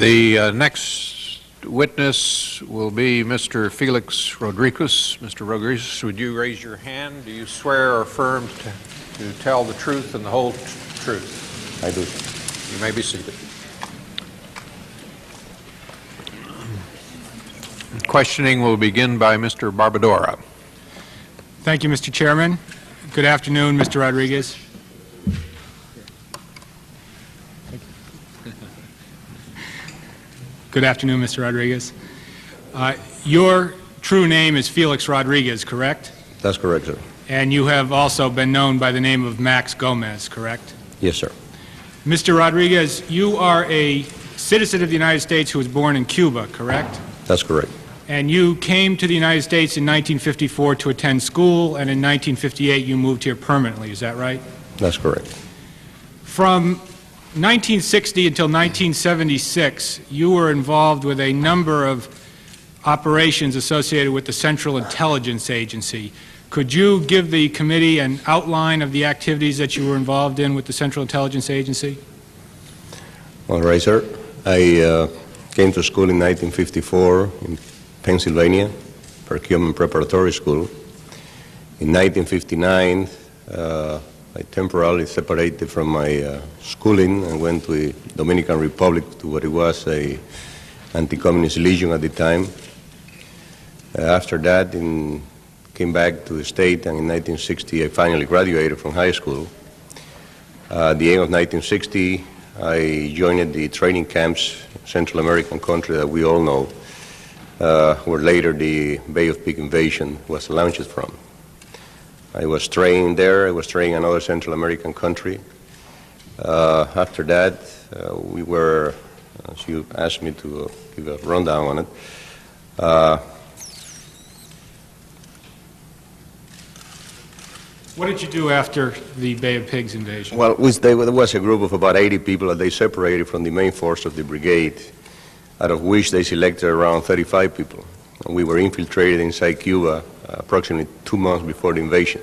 The next witness will be Mr. Félix Rodríguez. Mr. Rodríguez, would you raise your hand? Do you swear or affirm to tell the truth and the whole truth? I do. You may be seated. Questioning will begin by Mr. Barbadora. Thank you, Mr. Chairman. Good afternoon, Mr. Rodriguez. Good afternoon, Mr. Rodriguez. Your true name is Félix Rodríguez, correct? That's correct, sir. And you have also been known by the name of Max Gomez, correct? Yes, sir. Mr. Rodriguez, you are a citizen of the United States who was born in Cuba, correct? That's correct. And you came to the United States in 1954 to attend school, and in 1958 you moved here permanently, is that right? That's correct. From 1960 until 1976, you were involved with a number of operations associated with the Central Intelligence Agency. Could you give the committee an outline of the activities that you were involved in with the Central Intelligence Agency? All right, sir. I came to school in 1954 in Pennsylvania, Cuban Preparatory School. In 1959, I temporarily separated from my schooling and went to the Dominican Republic, to what it was a anti-communist legion at the time. After that, came back to the state, and in 1960 I finally graduated from high school. At the end of 1960, I joined the training camps, Central American country that we all know, where later the Bay of Pigs invasion was launched from. I was trained there. I was trained in another Central American country. After that, we were, as you asked me to give a rundown on it, What did you do after the Bay of Pigs invasion? well, there was a group of about 80 people that they separated from the main force of the brigade, out of which they selected around 35 people. And we were infiltrated inside Cuba approximately 2 months before the invasion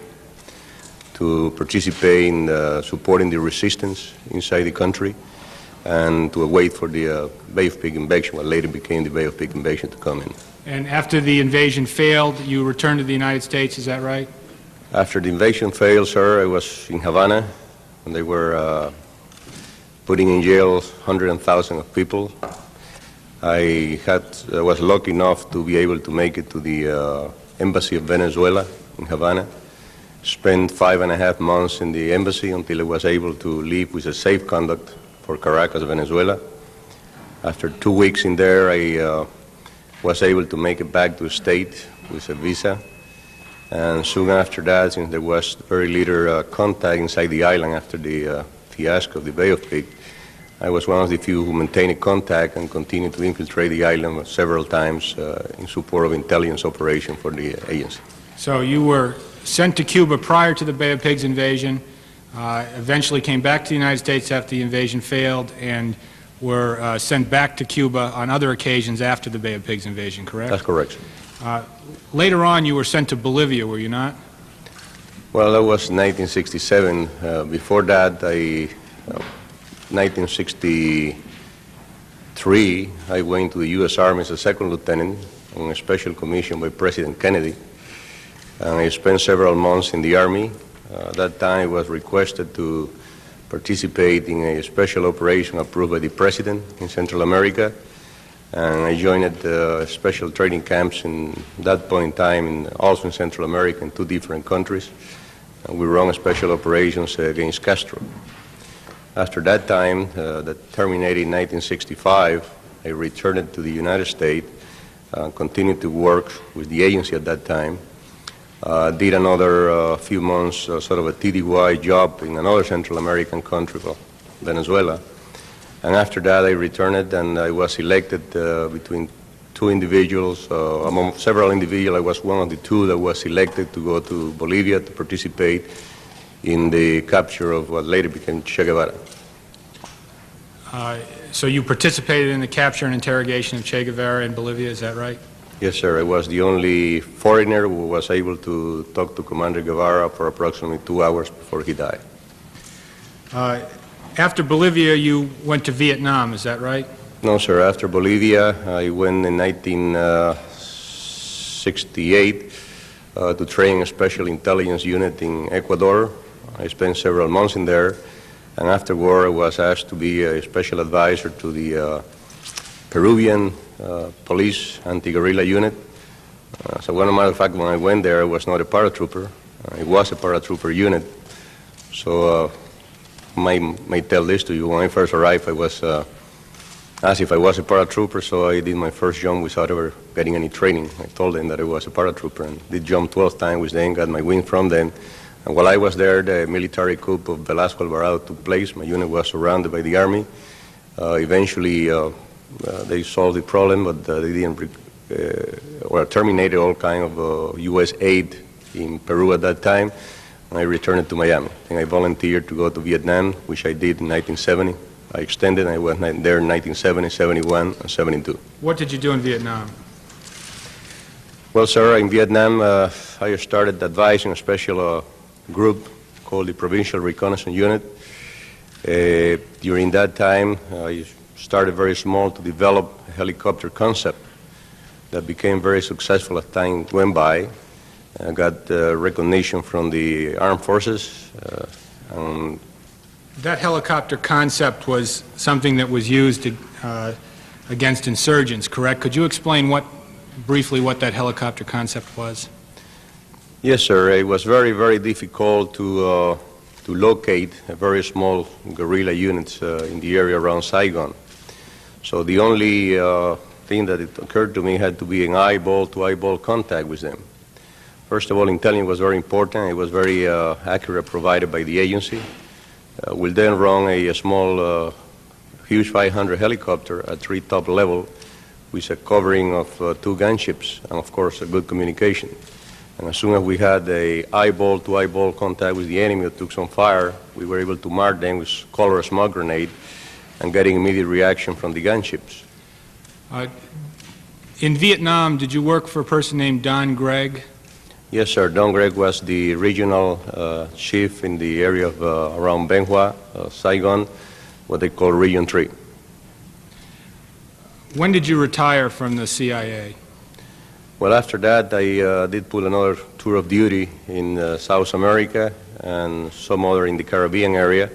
to participate in supporting the resistance inside the country and to wait for the Bay of Pigs invasion, what later became the Bay of Pigs invasion, to come in. And after the invasion failed, you returned to the United States, is that right? After the invasion failed, sir, I was in Havana, and they were putting in jail hundreds of thousands of people. I was lucky enough to be able to make it to the embassy of Venezuela in Havana. Spent 5.5 months in the embassy until I was able to leave with a safe conduct for Caracas, Venezuela. After 2 weeks in there, I was able to make it back to the state with a visa. And soon after that, since there was very little contact inside the island after the fiasco of the Bay of Pigs, I was one of the few who maintained contact and continued to infiltrate the island several times in support of intelligence operation for the agency. So you were sent to Cuba prior to the Bay of Pigs invasion, eventually came back to the United States after the invasion failed, and were sent back to Cuba on other occasions after the Bay of Pigs invasion, correct? That's correct, sir. Later on, you were sent to Bolivia, were you not? Well, that was 1967. Before that, 1963, I went to the U.S. Army as a second lieutenant on a special commission by President Kennedy. And I spent several months in the Army. At that time, I was requested to participate in a special operation approved by the President in Central America. And I joined special training camps in that point in time, also in Central America, in 2 different countries. And we run special operations against Castro. After that time, that terminated in 1965, I returned to the United States, continued to work with the agency at that time, did another few months sort of a TDY job in another Central American country, Venezuela. And after that, I returned and I was elected between 2 individuals. Among several individuals, I was one of the 2 that was elected to go to Bolivia to participate in the capture of what later became Che Guevara. So you participated in the capture and interrogation of Che Guevara in Bolivia, is that right? Yes, sir. I was the only foreigner who was able to talk to Commander Guevara for approximately 2 hours before he died. After Bolivia, you went to Vietnam, is that right? No, sir. After Bolivia, I went in 1968 to train a special intelligence unit in Ecuador. I spent several months in there, and afterward I was asked to be a special advisor to the Peruvian police anti-guerrilla unit. So, one matter of fact, when I went there, I was not a paratrooper. It was a paratrooper unit. So, I may tell this to you. When I first arrived, I was asked if I was a paratrooper, so I did my first jump without ever getting any training. I told them that I was a paratrooper and did jump 12 times with them, got my wings from them. And while I was there, the military coup of Velasco Alvarado took place. My unit was surrounded by the army. Eventually, they solved the problem, but they didn't or terminated all kind of U.S. aid in Peru at that time. And I returned to Miami. And I volunteered to go to Vietnam, which I did in 1970. I extended, and I went there in 1970, 71, and 72. What did you do in Vietnam? Well, sir, in Vietnam, I started advising a special group called the Provincial Reconnaissance Unit. During that time, I started very small to develop a helicopter concept that became very successful as time went by. I got recognition from the armed forces. That helicopter concept was something that was used against insurgents, correct? Could you explain briefly what that helicopter concept was? Yes, sir. It was very, very difficult to locate a very small guerrilla units in the area around Saigon. So the only thing that it occurred to me had to be an eyeball-to-eyeball contact with them. First of all, intelligence was very important. It was very accurate, provided by the agency. We'll then run a small, huge 500 helicopter at treetop level with a covering of 2 gunships and, of course, a good communication. And as soon as we had a eyeball-to-eyeball contact with the enemy that took some fire, we were able to mark them with color smoke grenade and getting immediate reaction from the gunships. In Vietnam, did you work for a person named Don Gregg? Yes, sir. Don Gregg was the regional chief in the area of around Bien Hoa, Saigon, what they call Region 3. When did you retire from the CIA? Well, after that, I did pull another tour of duty in South America and some other in the Caribbean area,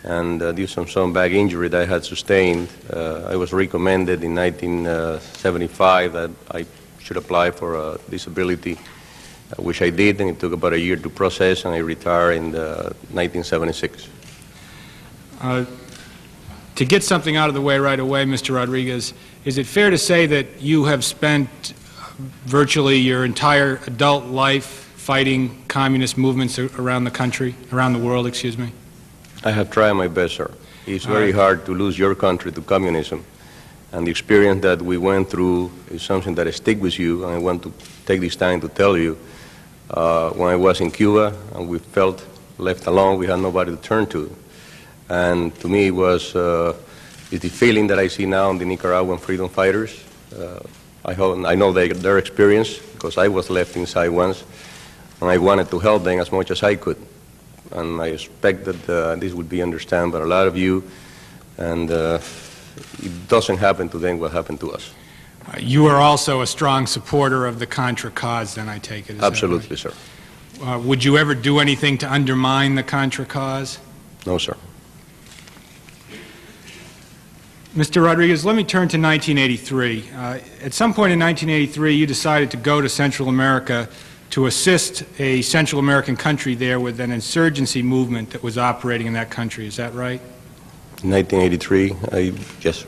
and due to some back injury that I had sustained, I was recommended in 1975 that I should apply for a disability, which I did, and it took about a year to process, and I retired in 1976. To get something out of the way right away, Mr. Rodriguez, is it fair to say that you have spent virtually your entire adult life fighting communist movements around the country, around the world, excuse me? I have tried my best, sir. It's very hard to lose your country to communism. And the experience that we went through is something that sticks with you, and I want to take this time to tell you. When I was in Cuba and we felt left alone, we had nobody to turn to. And to me, it was it's the feeling that I see now in the Nicaraguan freedom fighters. I know their experience, because I was left inside once, and I wanted to help them as much as I could. And I expect that this would be understood by a lot of you, and it doesn't happen to them what happened to us. You are also a strong supporter of the Contra cause, then, I take it? Is Absolutely, that right? sir. Would you ever do anything to undermine the Contra cause? No, sir. Mr. Rodriguez, let me turn to 1983. At some point in 1983, you decided to go to Central America to assist a Central American country there with an insurgency movement that was operating in that country. Is that right? In 1983, yes, sir.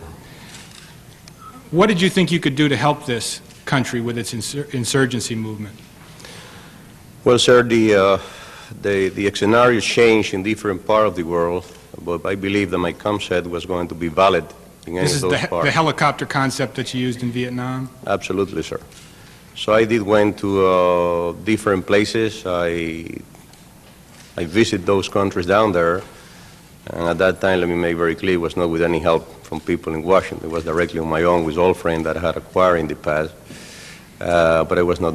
What did you think you could do to help this country with its insurgency movement? Well, sir, the scenario changed in different parts of the world, but I believe that my concept was going to be valid in any of those parts. This is the helicopter concept that you used in Vietnam? Absolutely, sir. So I went to different places. I visited those countries down there, and at that time, let me make very clear, it was not with any help from people in Washington. It was directly on my own with old friends that I had acquired in the past. But I was not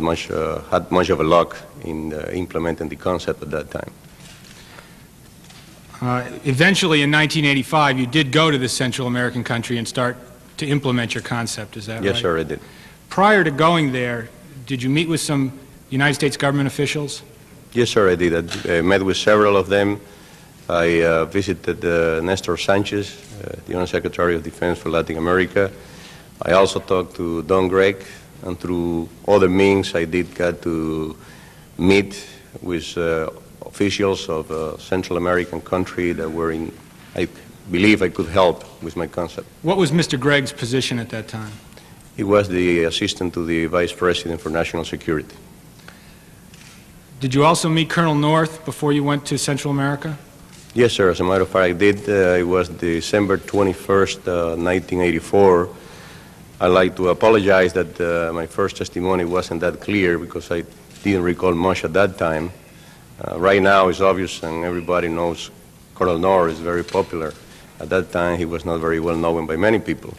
had much of a luck in implementing the concept at that time. Eventually, in 1985, you did go to this Central American country and start to implement your concept, is that right? Yes, sir, I did. Prior to going there, did you meet with some United States government officials? Yes, sir, I did. I met with several of them. I visited Nestor Sanchez, the Undersecretary of Defense for Latin America. I also talked to Don Gregg, and through other means I did get to meet with officials of a Central American country that were in, I believe I could help with my concept. What was Mr. Gregg's position at that time? He was the assistant to the Vice President for National Security. Did you also meet Colonel North before you went to Central America? Yes, sir. As a matter of fact, I did. It was December 21st, 1984. I'd like to apologize that my first testimony wasn't that clear because I didn't recall much at that time. Right now, it's obvious, and everybody knows Colonel North is very popular. At that time, he was not very well known by many people.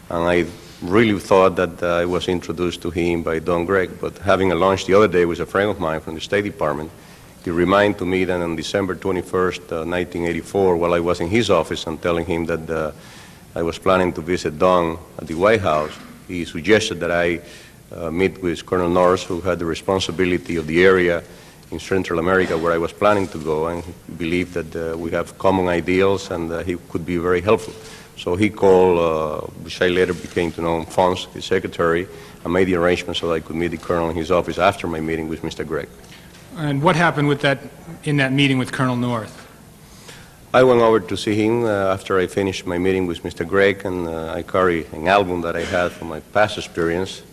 And I really thought that I was introduced to him by Don Gregg, but having a lunch the other day with a friend of mine from the State Department, he reminded me that on December 21st, 1984, while I was in his office and telling him that I was planning to visit Don at the White House, he suggested that I meet with Colonel North, who had the responsibility of the area in Central America where I was planning to go, and he believed that we have common ideals and he could be very helpful. So he called, which I later became to know, Fons, his secretary, and made the arrangements so that I could meet the colonel in his office after my meeting with Mr. Gregg. And what happened with that, in that meeting with Colonel North? I went over to see him after I finished my meeting with Mr. Gregg, and I carried an album that I had from my past experience,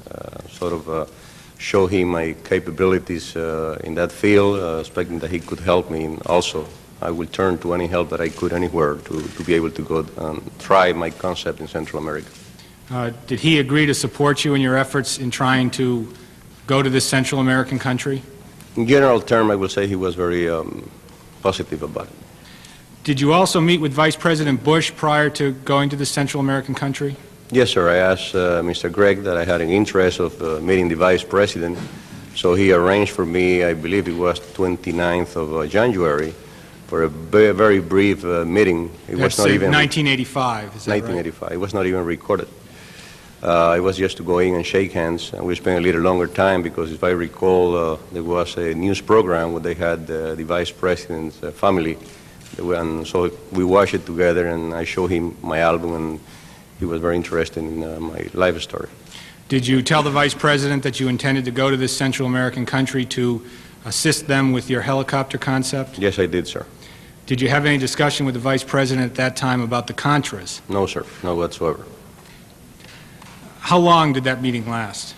show him my capabilities in that field, expecting that he could help me. And also, I will turn to any help that I could anywhere to be able to go and try my concept in Central America. Did he agree to support you in your efforts in trying to go to this Central American country? In general term, I will say he was very positive about it. Did you also meet with Vice President Bush prior to going to the Central American country? Yes, sir. I asked Mr. Gregg that I had an interest of meeting the Vice President, so he arranged for me, I believe it was 29th of January, for a very brief meeting. It was not even 1985, is that 1985. right? It was not even recorded. It was just to go in and shake hands, and we spent a little longer time because, if I recall, there was a news program where they had the Vice President's family, and so we watched it together, and I showed him my album, and he was very interested in my life story. Did you tell the Vice President that you intended to go to this Central American country to assist them with your helicopter concept? Yes, I did, sir. Did you have any discussion with the Vice President at that time about the Contras? No, sir, no whatsoever. How long did that meeting last?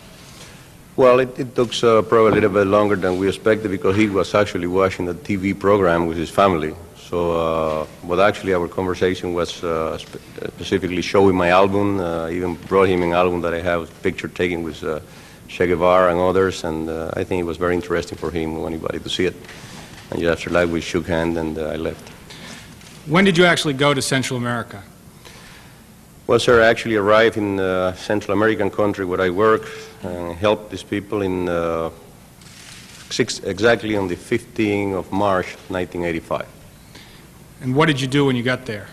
Well, it took probably a little bit longer than we expected because he was actually watching the TV program with his family. So, but actually our conversation was specifically showing my album. I even brought him an album that I have a picture taken with Che Guevara and others, and I think it was very interesting for him or anybody to see it. And just after that, we shook hands and I left. When did you actually go to Central America? Well, sir, I actually arrived in Central American country where I work and helped these people in exactly on the 15th of March, 1985. And what did you do when you got there?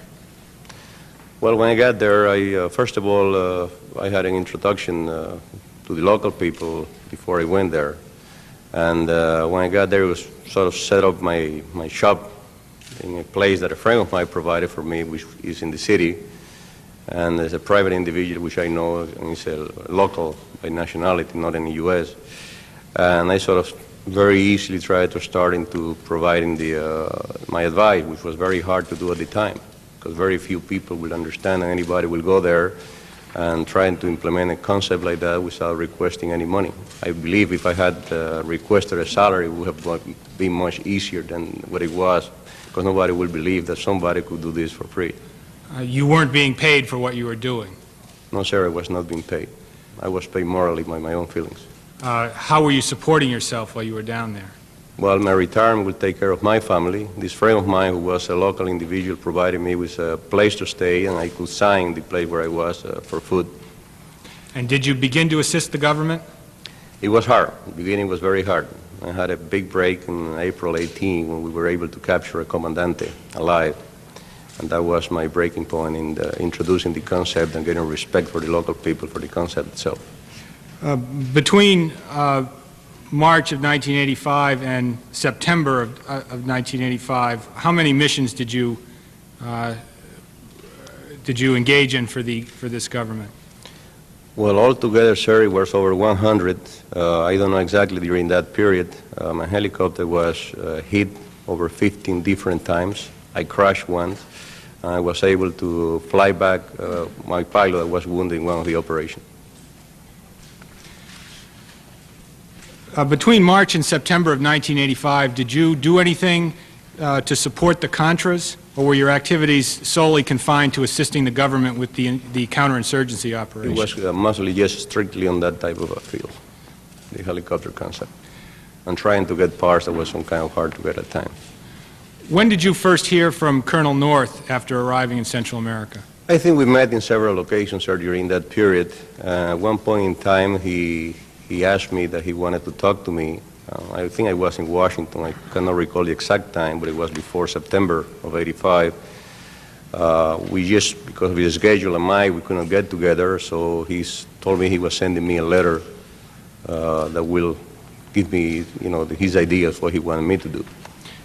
Well, when I got there, first of all, I had an introduction to the local people before I went there. And when I got there, it was sort of set up my shop in a place that a friend of mine provided for me, which is in the city. And there's a private individual which I know, and he's a local by nationality, not in the U.S. And I sort of very easily tried to start into providing my advice, which was very hard to do at the time, because very few people will understand and anybody will go there and trying to implement a concept like that without requesting any money. I believe if I had requested a salary, it would have been much easier than what it was, because nobody will believe that somebody could do this for free. You weren't being paid for what you were doing. No, sir, I was not being paid. I was paid morally by my own feelings. How were you supporting yourself while you were down there? Well, my retirement will take care of my family. This friend of mine, who was a local individual, provided me with a place to stay, and I could sign the place where I was for food. And did you begin to assist the government? It was hard. The beginning was very hard. I had a big break in April 18 when we were able to capture a commandante alive. And that was my breaking point in introducing the concept and getting respect for the local people for the concept itself. Between March of 1985 and September of 1985, how many missions did you engage in for this government? Well, altogether, sir, it was over 100. I don't know exactly during that period. My helicopter was hit over 15 different times. I crashed once. I was able to fly back my pilot that was wounded in one of the operations. Between March and September of 1985, did you do anything to support the Contras, or were your activities solely confined to assisting the government with the counterinsurgency operation? It was mostly just strictly on that type of a field, the helicopter concept, and trying to get parts that was some kind of hard to get at times. When did you first hear from Colonel North after arriving in Central America? I think we met in several occasions, sir, during that period. At one point in time, he asked me that he wanted to talk to me. I think I was in Washington. I cannot recall the exact time, but it was before September of '85. We just, because of his schedule and mine, we couldn't get together, so he told me he was sending me a letter that will give me, his ideas, what he wanted me to do.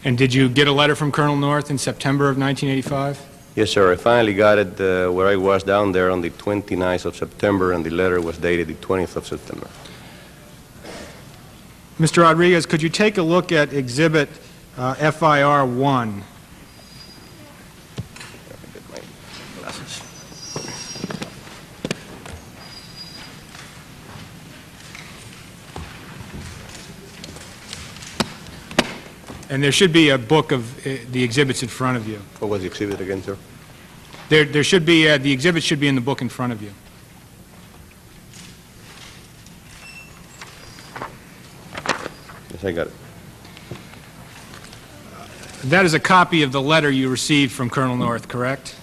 And did you get a letter from Colonel North in September of 1985? Yes, sir. I finally got it where I was down there on the 29th of September, and the letter was dated the 20th of September. Mr. Rodriguez, could you take a look at Exhibit FIR 1? And there should be a book of the exhibits in front of you. What was the exhibit again, sir? There should be, the exhibit should be in the book in front of you. Yes, I got it. That is a copy of the letter you received from Colonel North, correct?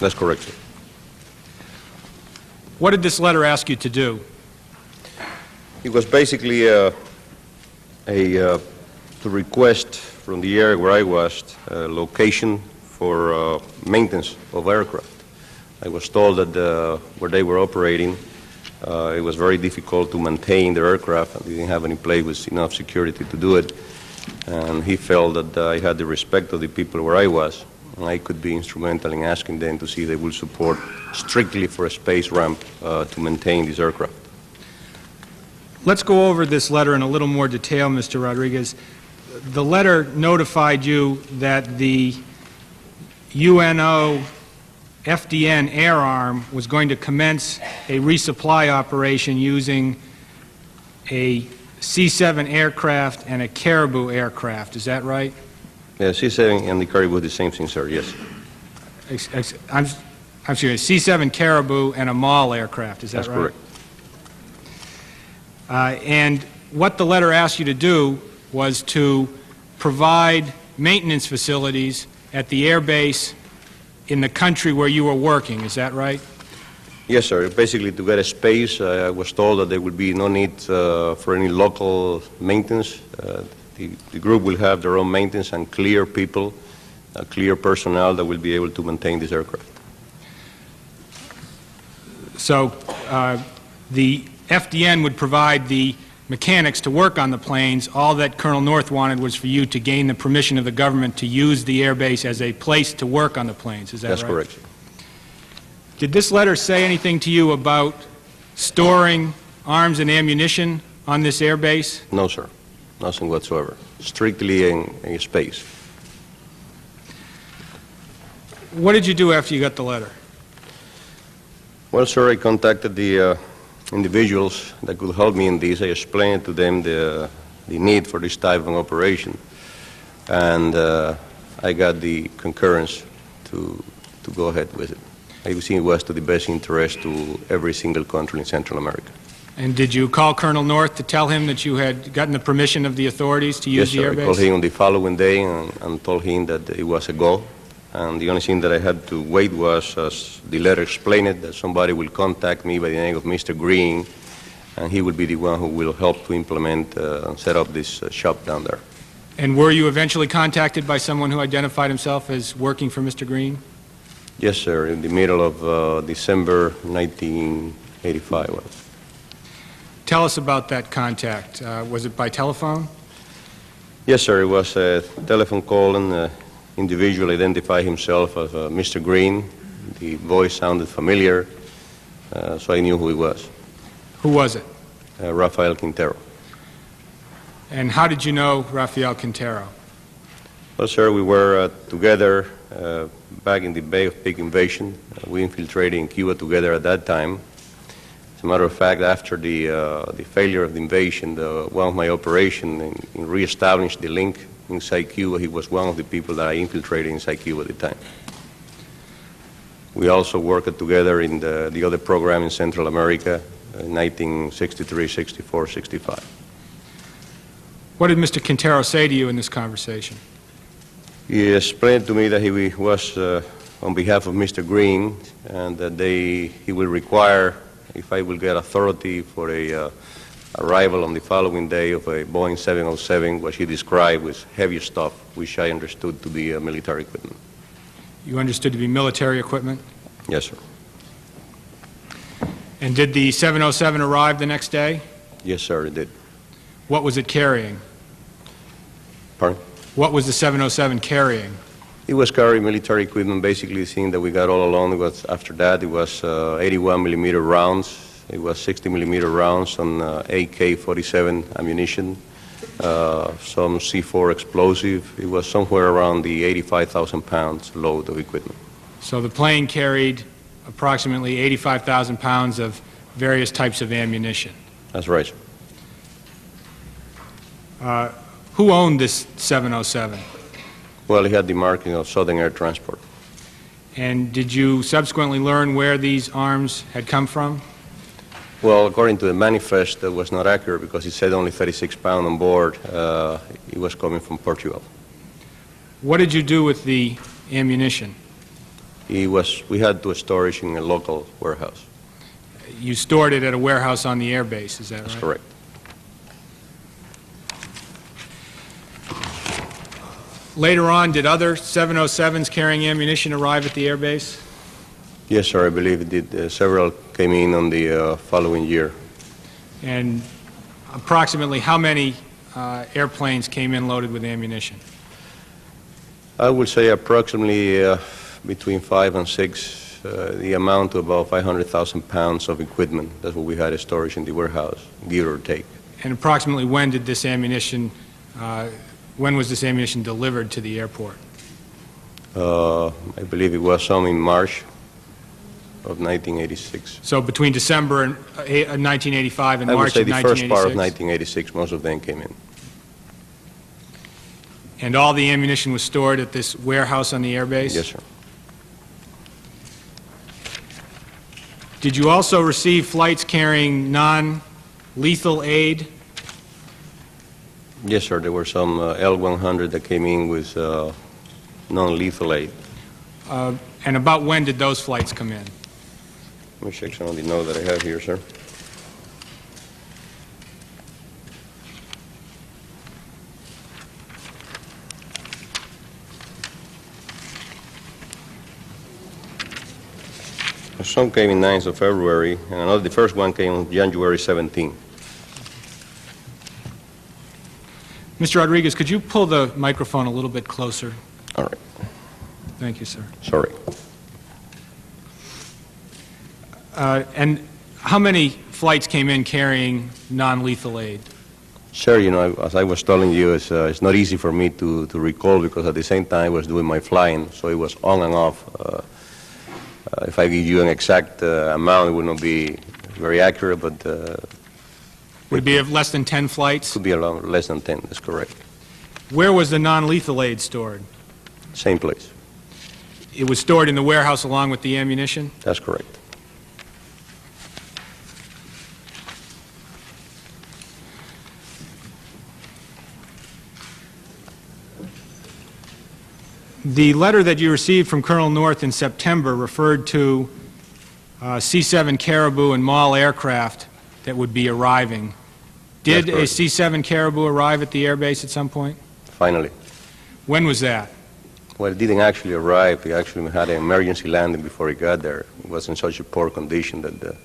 That's correct, sir. What did this letter ask you to do? It was basically to request from the area where I was a location for maintenance of aircraft. I was told that where they were operating, it was very difficult to maintain their aircraft, and they didn't have any place with enough security to do it. And he felt that I had the respect of the people where I was, and I could be instrumental in asking them to see if they will support strictly for a space ramp to maintain this aircraft. Let's go over this letter in a little more detail, Mr. Rodriguez. The letter notified you that the UNO FDN air arm was going to commence a resupply operation using a C-7 aircraft and a Caribou aircraft. Is that right? Yeah, C-7 and the Caribou are the same thing, sir, yes. I'm sorry, C-7 Caribou and a MAL aircraft. Is that right? That's correct. And what the letter asked you to do was to provide maintenance facilities at the air base in the country where you were working. Is that right? Yes, sir. Basically, to get a space, I was told that there would be no need for any local maintenance. The group will have their own maintenance and clear people, clear personnel that will be able to maintain this aircraft. So the FDN would provide the mechanics to work on the planes. All that Colonel North wanted was for you to gain the permission of the government to use the air base as a place to work on the planes. Is that right? That's correct, sir. Did this letter say anything to you about storing arms and ammunition on this air base? No, sir. Nothing whatsoever. Strictly in space. What did you do after you got the letter? Well, sir, I contacted the individuals that could help me in this. I explained to them the need for this type of operation, and I got the concurrence to go ahead with it. I think it was to the best interest to every single country in Central America. And did you call Colonel North to tell him that you had gotten the permission of the authorities to use the air base? Yes, sir. I called him on the following day and told him that it was a go. And the only thing that I had to wait was, as the letter explained it, that somebody will contact me by the name of Mr. Green, and he will be the one who will help to implement and set up this shop down there. And were you eventually contacted by someone who identified himself as working for Mr. Green? Yes, sir, in the middle of December 1985 was. Tell us about that contact. Was it by telephone? Yes, sir, it was a telephone call, and the individual identified himself as Mr. Green. The voice sounded familiar, so I knew who he was. Who was it? Rafael Quintero. And how did you know Rafael Quintero? Well, sir, we were together back in the Bay of Pig invasion. We infiltrated in Cuba together at that time. As a matter of fact, after the failure of the invasion, one of my operations in reestablish the link inside Cuba, he was one of the people that I infiltrated inside Cuba at the time. We also worked together in the other program in Central America in 1963, 64, 65. What did Mr. Quintero say to you in this conversation? He explained to me that he was on behalf of Mr. Green, and that he will require, if I will get authority for a arrival on the following day of a Boeing 707, what he described was heavy stuff, which I understood to be military equipment. You understood to be military equipment? Yes, sir. And did the 707 arrive the next day? Yes, sir, it did. What was it carrying? Pardon? What was the 707 carrying? It was carrying military equipment, basically the thing that we got all along. It was, after that, it was 81 millimeter rounds. It was 60 millimeter rounds on AK-47 ammunition, some C4 explosive. It was somewhere around the 85,000 pounds load of equipment. So the plane carried approximately 85,000 pounds of various types of ammunition. That's right, sir. Who owned this 707? Well, he had the marking of Southern Air Transport. And did you subsequently learn where these arms had come from? Well, according to the manifest, that was not accurate because it said only 36 pounds on board. It was coming from Portugal. What did you do with the ammunition? We had to store it in a local warehouse. You stored it at a warehouse on the air base, is that right? That's correct. Later on, did other 707s carrying ammunition arrive at the air base? Yes, sir, I believe it did. Several came in on the following year. And approximately how many airplanes came in loaded with ammunition? I would say approximately between 5 and 6, the amount of about 500,000 pounds of equipment. That's what we had in storage in the warehouse, give or take. And approximately when did this ammunition, when was this ammunition delivered to the airport? I believe it was some in March of 1986. So between December 1985 and I would March say of the 1986? first part of 1986, most of them came in. And all the ammunition was stored at this warehouse on the air base? Yes, sir. Did you also receive flights carrying non-lethal aid? Yes, sir. There were some L-100 that came in with non-lethal aid. And about when did those flights come in? Let me check some of the notes that I have here, sir. Some came in 9th of February, and the first one came on January 17. Mr. Rodriguez, could you pull the microphone a little bit closer? All right. Thank you, sir. Sorry. And how many flights came in carrying non-lethal aid? Sir, you know, as I was telling you, it's not easy for me to recall because at the same time I was doing my flying, so it was on and off. If I give you an exact amount, it would not be very accurate, but... Would it be of less than 10 flights? Could be around less than 10, that's correct. Where was the non-lethal aid stored? Same place. It was stored in the warehouse along with the ammunition? That's correct. The letter that you received from Colonel North in September referred to C-7 Caribou and Maul aircraft that would be arriving. Did a C-7 Caribou arrive at the airbase at some point? finally. When was that? Well, it didn't actually arrive. He actually had an emergency landing before he got there. It was in such a poor condition that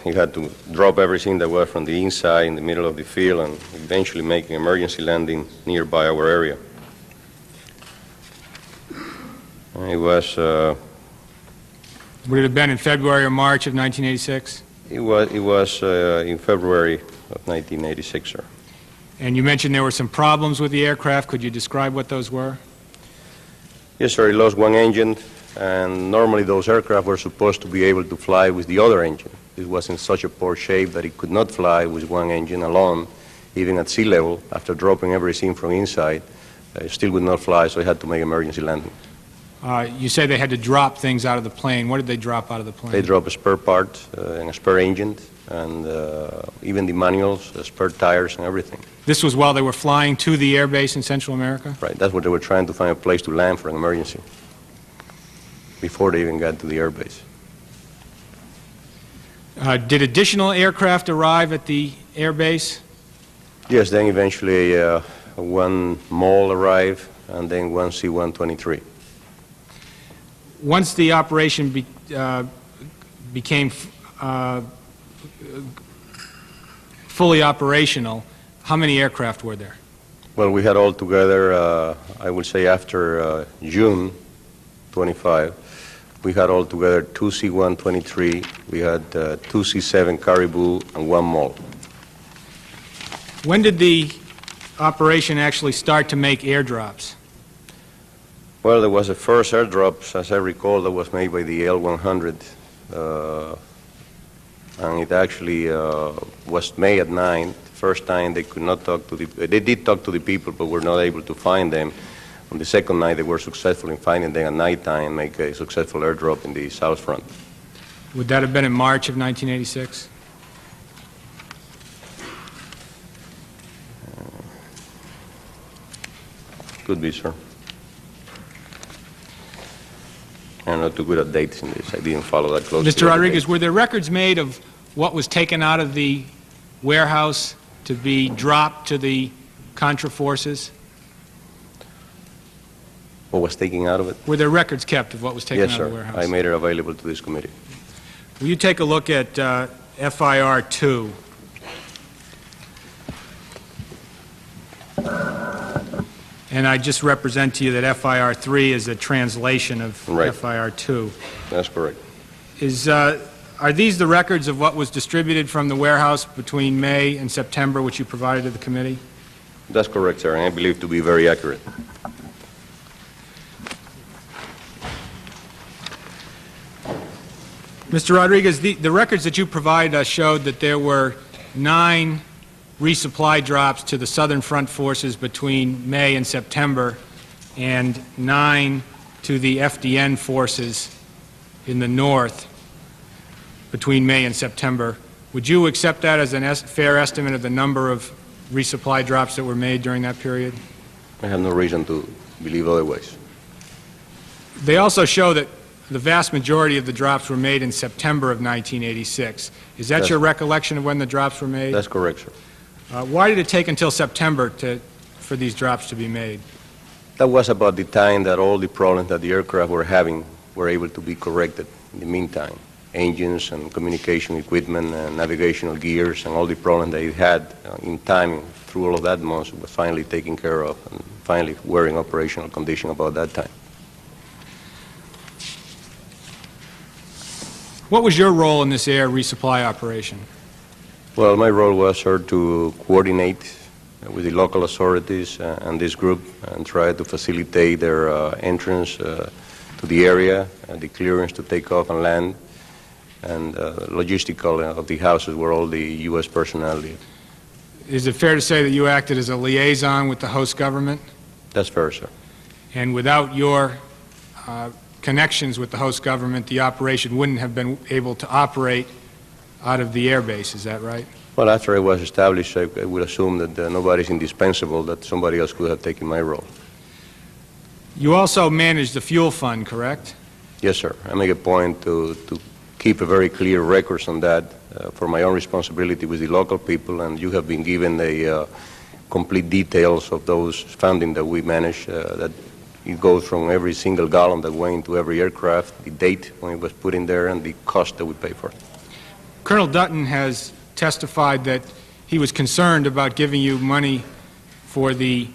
he had to drop everything that was from the inside in the middle of the field and eventually make an emergency landing nearby our area. It was Would it have been in February or March of 1986? it was in February of 1986, sir. And you mentioned there were some problems with the aircraft. Could you describe what those were? Yes, sir. It lost one engine, and normally those aircraft were supposed to be able to fly with the other engine. It was in such a poor shape that it could not fly with one engine alone, even at sea level. After dropping everything from inside, it still would not fly, so it had to make emergency landing. You say they had to drop things out of the plane. What did they drop out of the plane? They dropped a spare part and a spare engine, and even the manuals, spare tires and everything. This was while they were flying to the air base in Central America? Right, that's what they were trying to find a place to land for an emergency before they even got to the air base. Did additional aircraft arrive at the air base? Yes, then eventually one MAL arrived, and then one C-123. Once the operation became fully operational, how many aircraft were there? Well, we had altogether, I would say after June 25, we had altogether two C-123, we had two C-7 Caribou, and one MAL. When did the operation actually start to make airdrops? Well, there was a first airdrop, as I recall, that was made by the L-100, and it actually was made at night. First time they could not talk to they did talk to the people, but were not able to find them. On the second night, they were successful in finding them at nighttime and make a successful airdrop in the south front. Would that have been in March of 1986? Could be, sir. I'm not too good at dates in this. I didn't follow that closely. Mr. Rodriguez, were there records made of what was taken out of the warehouse to be dropped to the Contra forces? What was taken out of it? Were there records kept of what was taken Yes, out of the sir. warehouse? I made it available to this committee. Will you take a look at FIR 2? And I just represent to you that FIR 3 is a translation of Right. FIR 2. That's correct. Are these the records of what was distributed from the warehouse between May and September, which you provided to the committee? That's correct, sir, and I believe to be very accurate. Mr. Rodriguez, the records that you provided us showed that there were 9 resupply drops to the Southern Front forces between May and September, and 9 to the FDN forces in the north between May and September. Would you accept that as a fair estimate of the number of resupply drops that were made during that period? I have no reason to believe otherwise. They also show that the vast majority of the drops were made in September of 1986. Is that your recollection of when the drops were made? That's correct, sir. Why did it take until September for these drops to be made? That was about the time that all the problems that the aircraft were having were able to be corrected in the meantime. Engines and communication equipment and navigational gears and all the problems that it had in time through all of that months was finally taken care of and finally were in operational condition about that time. What was your role in this air resupply operation? Well, my role was, sir, to coordinate with the local authorities and this group and try to facilitate their entrance to the area, the clearance to take off and land, and logistical of the houses where all the U.S. personnel live. Is it fair to say that you acted as a liaison with the host government? That's fair, sir. And without your connections with the host government, the operation wouldn't have been able to operate out of the air base, is that right? Well, after it was established, I would assume that nobody's indispensable, that somebody else could have taken my role. You also managed the fuel fund, correct? Yes, sir. I make a point to keep a very clear records on that for my own responsibility with the local people, and you have been given a complete details of those funding that we manage. That it goes from every single gallon that went into every aircraft, the date when it was put in there, and the cost that we pay for it. Colonel Dutton has testified that he was concerned about giving you money for the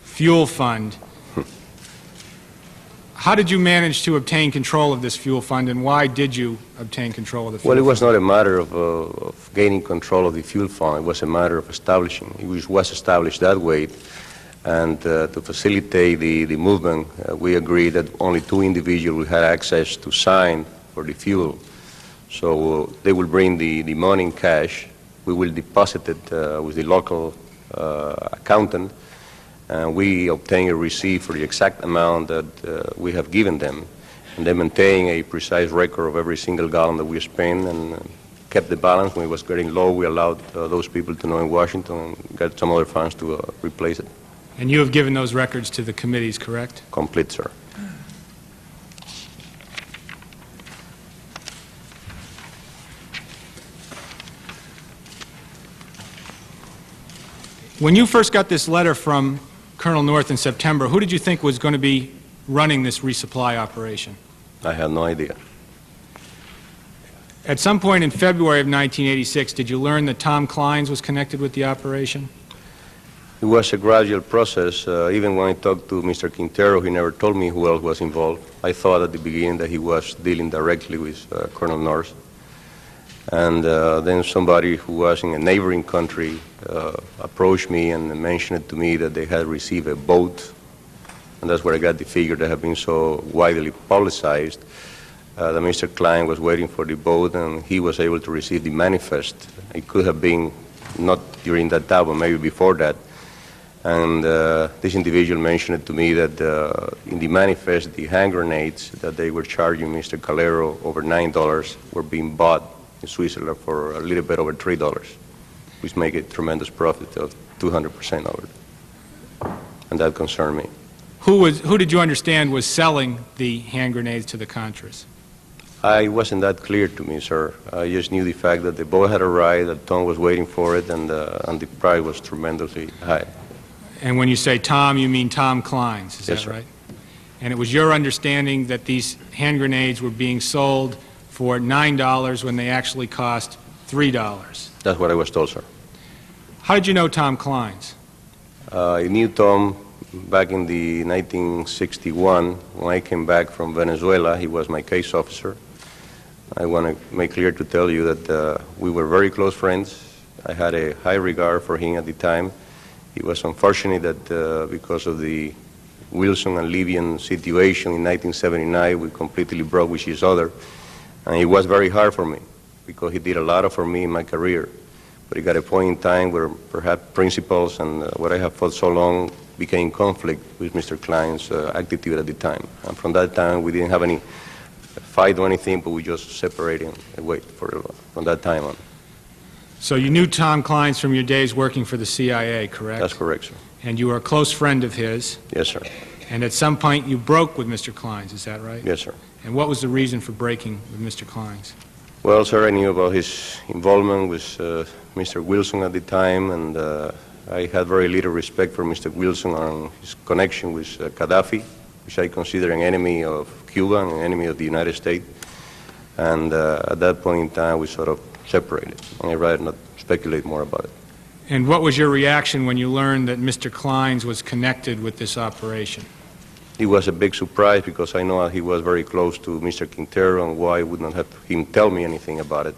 fuel fund. How did you manage to obtain control of this fuel fund, and why did you obtain control of the fuel fund? Well, it was not a matter of gaining control of the fuel fund. It was a matter of establishing. It was established that way, and to facilitate the movement, we agreed that only 2 individuals had access to sign for the fuel. So they will bring the money in cash. We will deposit it with the local accountant, and we obtain a receipt for the exact amount that we have given them, and they maintain a precise record of every single gallon that we spend, and kept the balance. When it was getting low, we allowed those people to know in Washington and got some other funds to replace it. And you have given those records to the committees, correct? Complete, sir. When you first got this letter from Colonel North in September, who did you think was going to be running this resupply operation? I had no idea. At some point in February of 1986, did you learn that Tom Kleins was connected with the operation? It was a gradual process. Even when I talked to Mr. Quintero, he never told me who else was involved. I thought at the beginning that he was dealing directly with Colonel North. And then somebody who was in a neighboring country approached me and mentioned to me that they had received a boat, and that's where I got the figure that had been so widely publicized, that Mr. Klein was waiting for the boat and he was able to receive the manifest. It could have been not during that time, but maybe before that. And this individual mentioned to me that in the manifest, the hand grenades that they were charging Mr. Calero over $9 were being bought in Switzerland for a little bit over $3, which make a tremendous profit of 200% over it. And that concerned me. Who did you understand was selling the hand grenades to the Contras? It wasn't that clear to me, sir. I just knew the fact that the boat had arrived, that Tom was waiting for it, and the price was tremendously high. And when you say Tom, you mean Tom Kleins, is Yes, that sir. right? And it was your understanding that these hand grenades were being sold for $9 when they actually cost $3? That's what I was told, sir. How did you know Tom Kleins? I knew Tom back in the 1961 when I came back from Venezuela. He was my case officer. I want to make clear to tell you that we were very close friends. I had a high regard for him at the time. It was unfortunate that because of the Wilson and Libyan situation in 1979, we completely broke with each other. And it was very hard for me because he did a lot for me in my career. But it got a point in time where perhaps principles and what I have fought so long became in conflict with Mr. Klein's attitude at the time. And from that time, we didn't have any fight or anything, but we just separated away from that time on. So you knew Tom Kleins from your days working for the CIA, correct? That's correct, sir. And you were a close friend of his. Yes, sir. And at some point you broke with Mr. Kleins, is that right? Yes, sir. And what was the reason for breaking with Mr. Kleins? Well, sir, I knew about his involvement with Mr. Wilson at the time, and I had very little respect for Mr. Wilson and his connection with Gaddafi, which I consider an enemy of Cuba and an enemy of the United States. And at that point in time, we sort of separated. And I'd rather not speculate more about it. And what was your reaction when you learned that Mr. Kleins was connected with this operation? It was a big surprise because I know he was very close to Mr. Quintero, and why would not have him tell me anything about it.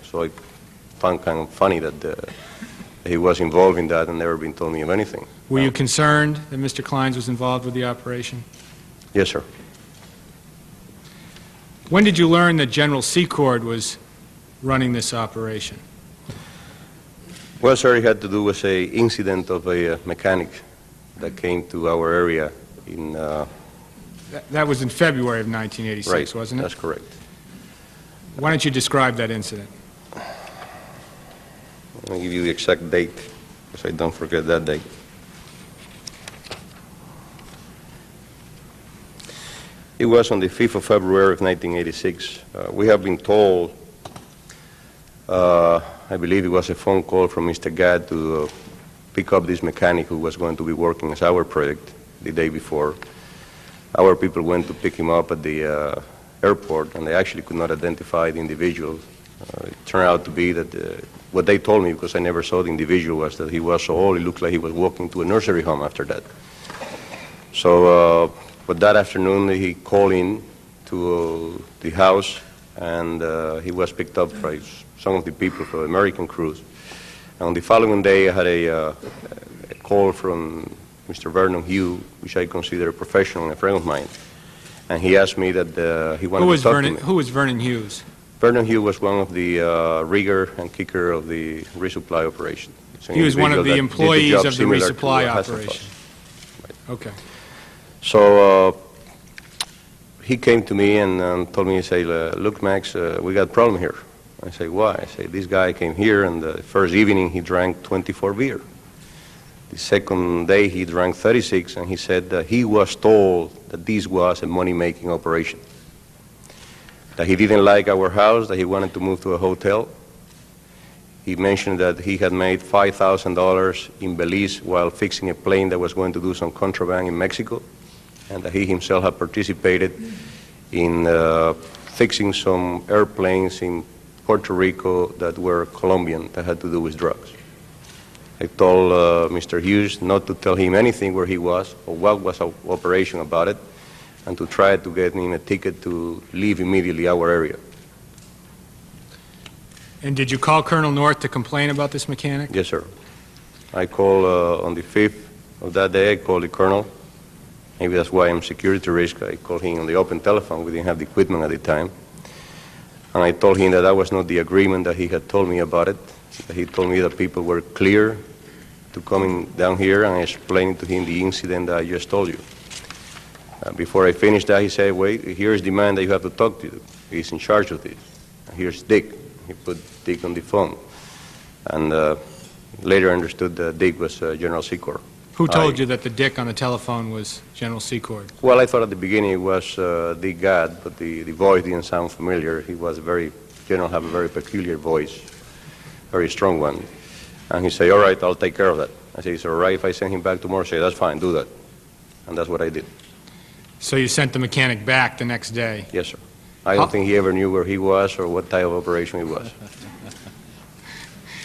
So I found kind of funny that he was involved in that and never been told me of anything. Were you concerned that Mr. Kleins was involved with the operation? Yes, sir. When did you learn that General Secord was running this operation? Well, sir, it had to do with an incident of a mechanic that came to our area in... That was in February of 1986, right, wasn't it? That's correct. Why don't you describe that incident? I'll give you the exact date, because I don't forget that date. It was on the 5th of February of 1986. We have been told, I believe it was a phone call from Mr. Gadd to pick up this mechanic who was going to be working as our project the day before. Our people went to pick him up at the airport, and they actually could not identify the individual. It turned out to be that what they told me, because I never saw the individual, was that he was so old, it looked like he was walking to a nursery home after that. So, but that afternoon he called in to the house, and he was picked up by some of the people from American crews. And on the following day, I had a call from Mr. Vernon Hugh, which I consider a professional and a friend of mine, and he asked me that he wanted to talk to me. Who was Vernon Hughes? Vernon Hughes was one of the rigger and kicker of the resupply operation. He was one of the employees of the resupply operation. Right. Okay. So he came to me and told me, he said, look, Max, we got a problem here. I say, why? I say, this guy came here, and the first evening he drank 24 beer. The second day he drank 36, and he said that he was told that this was a money-making operation. That he didn't like our house, that he wanted to move to a hotel. He mentioned that he had made $5,000 in Belize while fixing a plane that was going to do some contraband in Mexico, and that he himself had participated in fixing some airplanes in Puerto Rico that were Colombian, that had to do with drugs. I told Mr. Hughes not to tell him anything where he was or what was our operation about it, and to try to get him a ticket to leave immediately our area. And did you call Colonel North to complain about this mechanic? Yes, sir. I called on the 5th of that day, I called the colonel. Maybe that's why I'm security risk. I called him on the open telephone. We didn't have the equipment at the time. And I told him that that was not the agreement that he had told me about it. He told me that people were clear to coming down here, and I explained to him the incident that I just told you. Before I finished that, he said, wait, here's the man that you have to talk to. He's in charge of this. Here's Dick. He put Dick on the phone. And later I understood that Dick was General Secor. Who told you that the Dick on the telephone was General Secord? Well, I thought at the beginning it was Dick Gadd, but the voice didn't sound familiar. He was General had a very peculiar voice, very strong one. And he said, all right, I'll take care of that. I said, is it all right if I send him back tomorrow? He said, that's fine, do that. And that's what I did. So you sent the mechanic back the next day? Yes, sir. I don't think he ever knew where he was or what type of operation it was.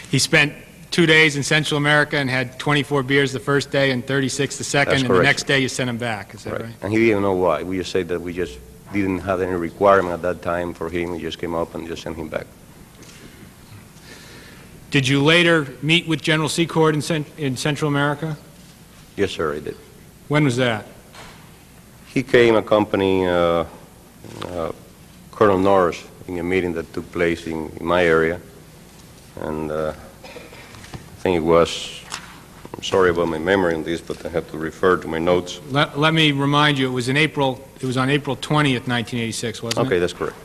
He spent 2 days in Central America and had 24 beers the first day and 36 the second, That's and correct, the next day you sent him back. Is that right? And he didn't know why. We just said that we just didn't have any requirement at that time for him. We just came up and just sent him back. Did you later meet with General Secord in Central America? Yes, sir, I did. When was that? He came accompanying Colonel Norris in a meeting that took place in my area. And I think it was, I'm sorry about my memory on this, but I have to refer to my notes. Let me remind you, it was on April 20th, 1986, wasn't it? Okay, that's correct.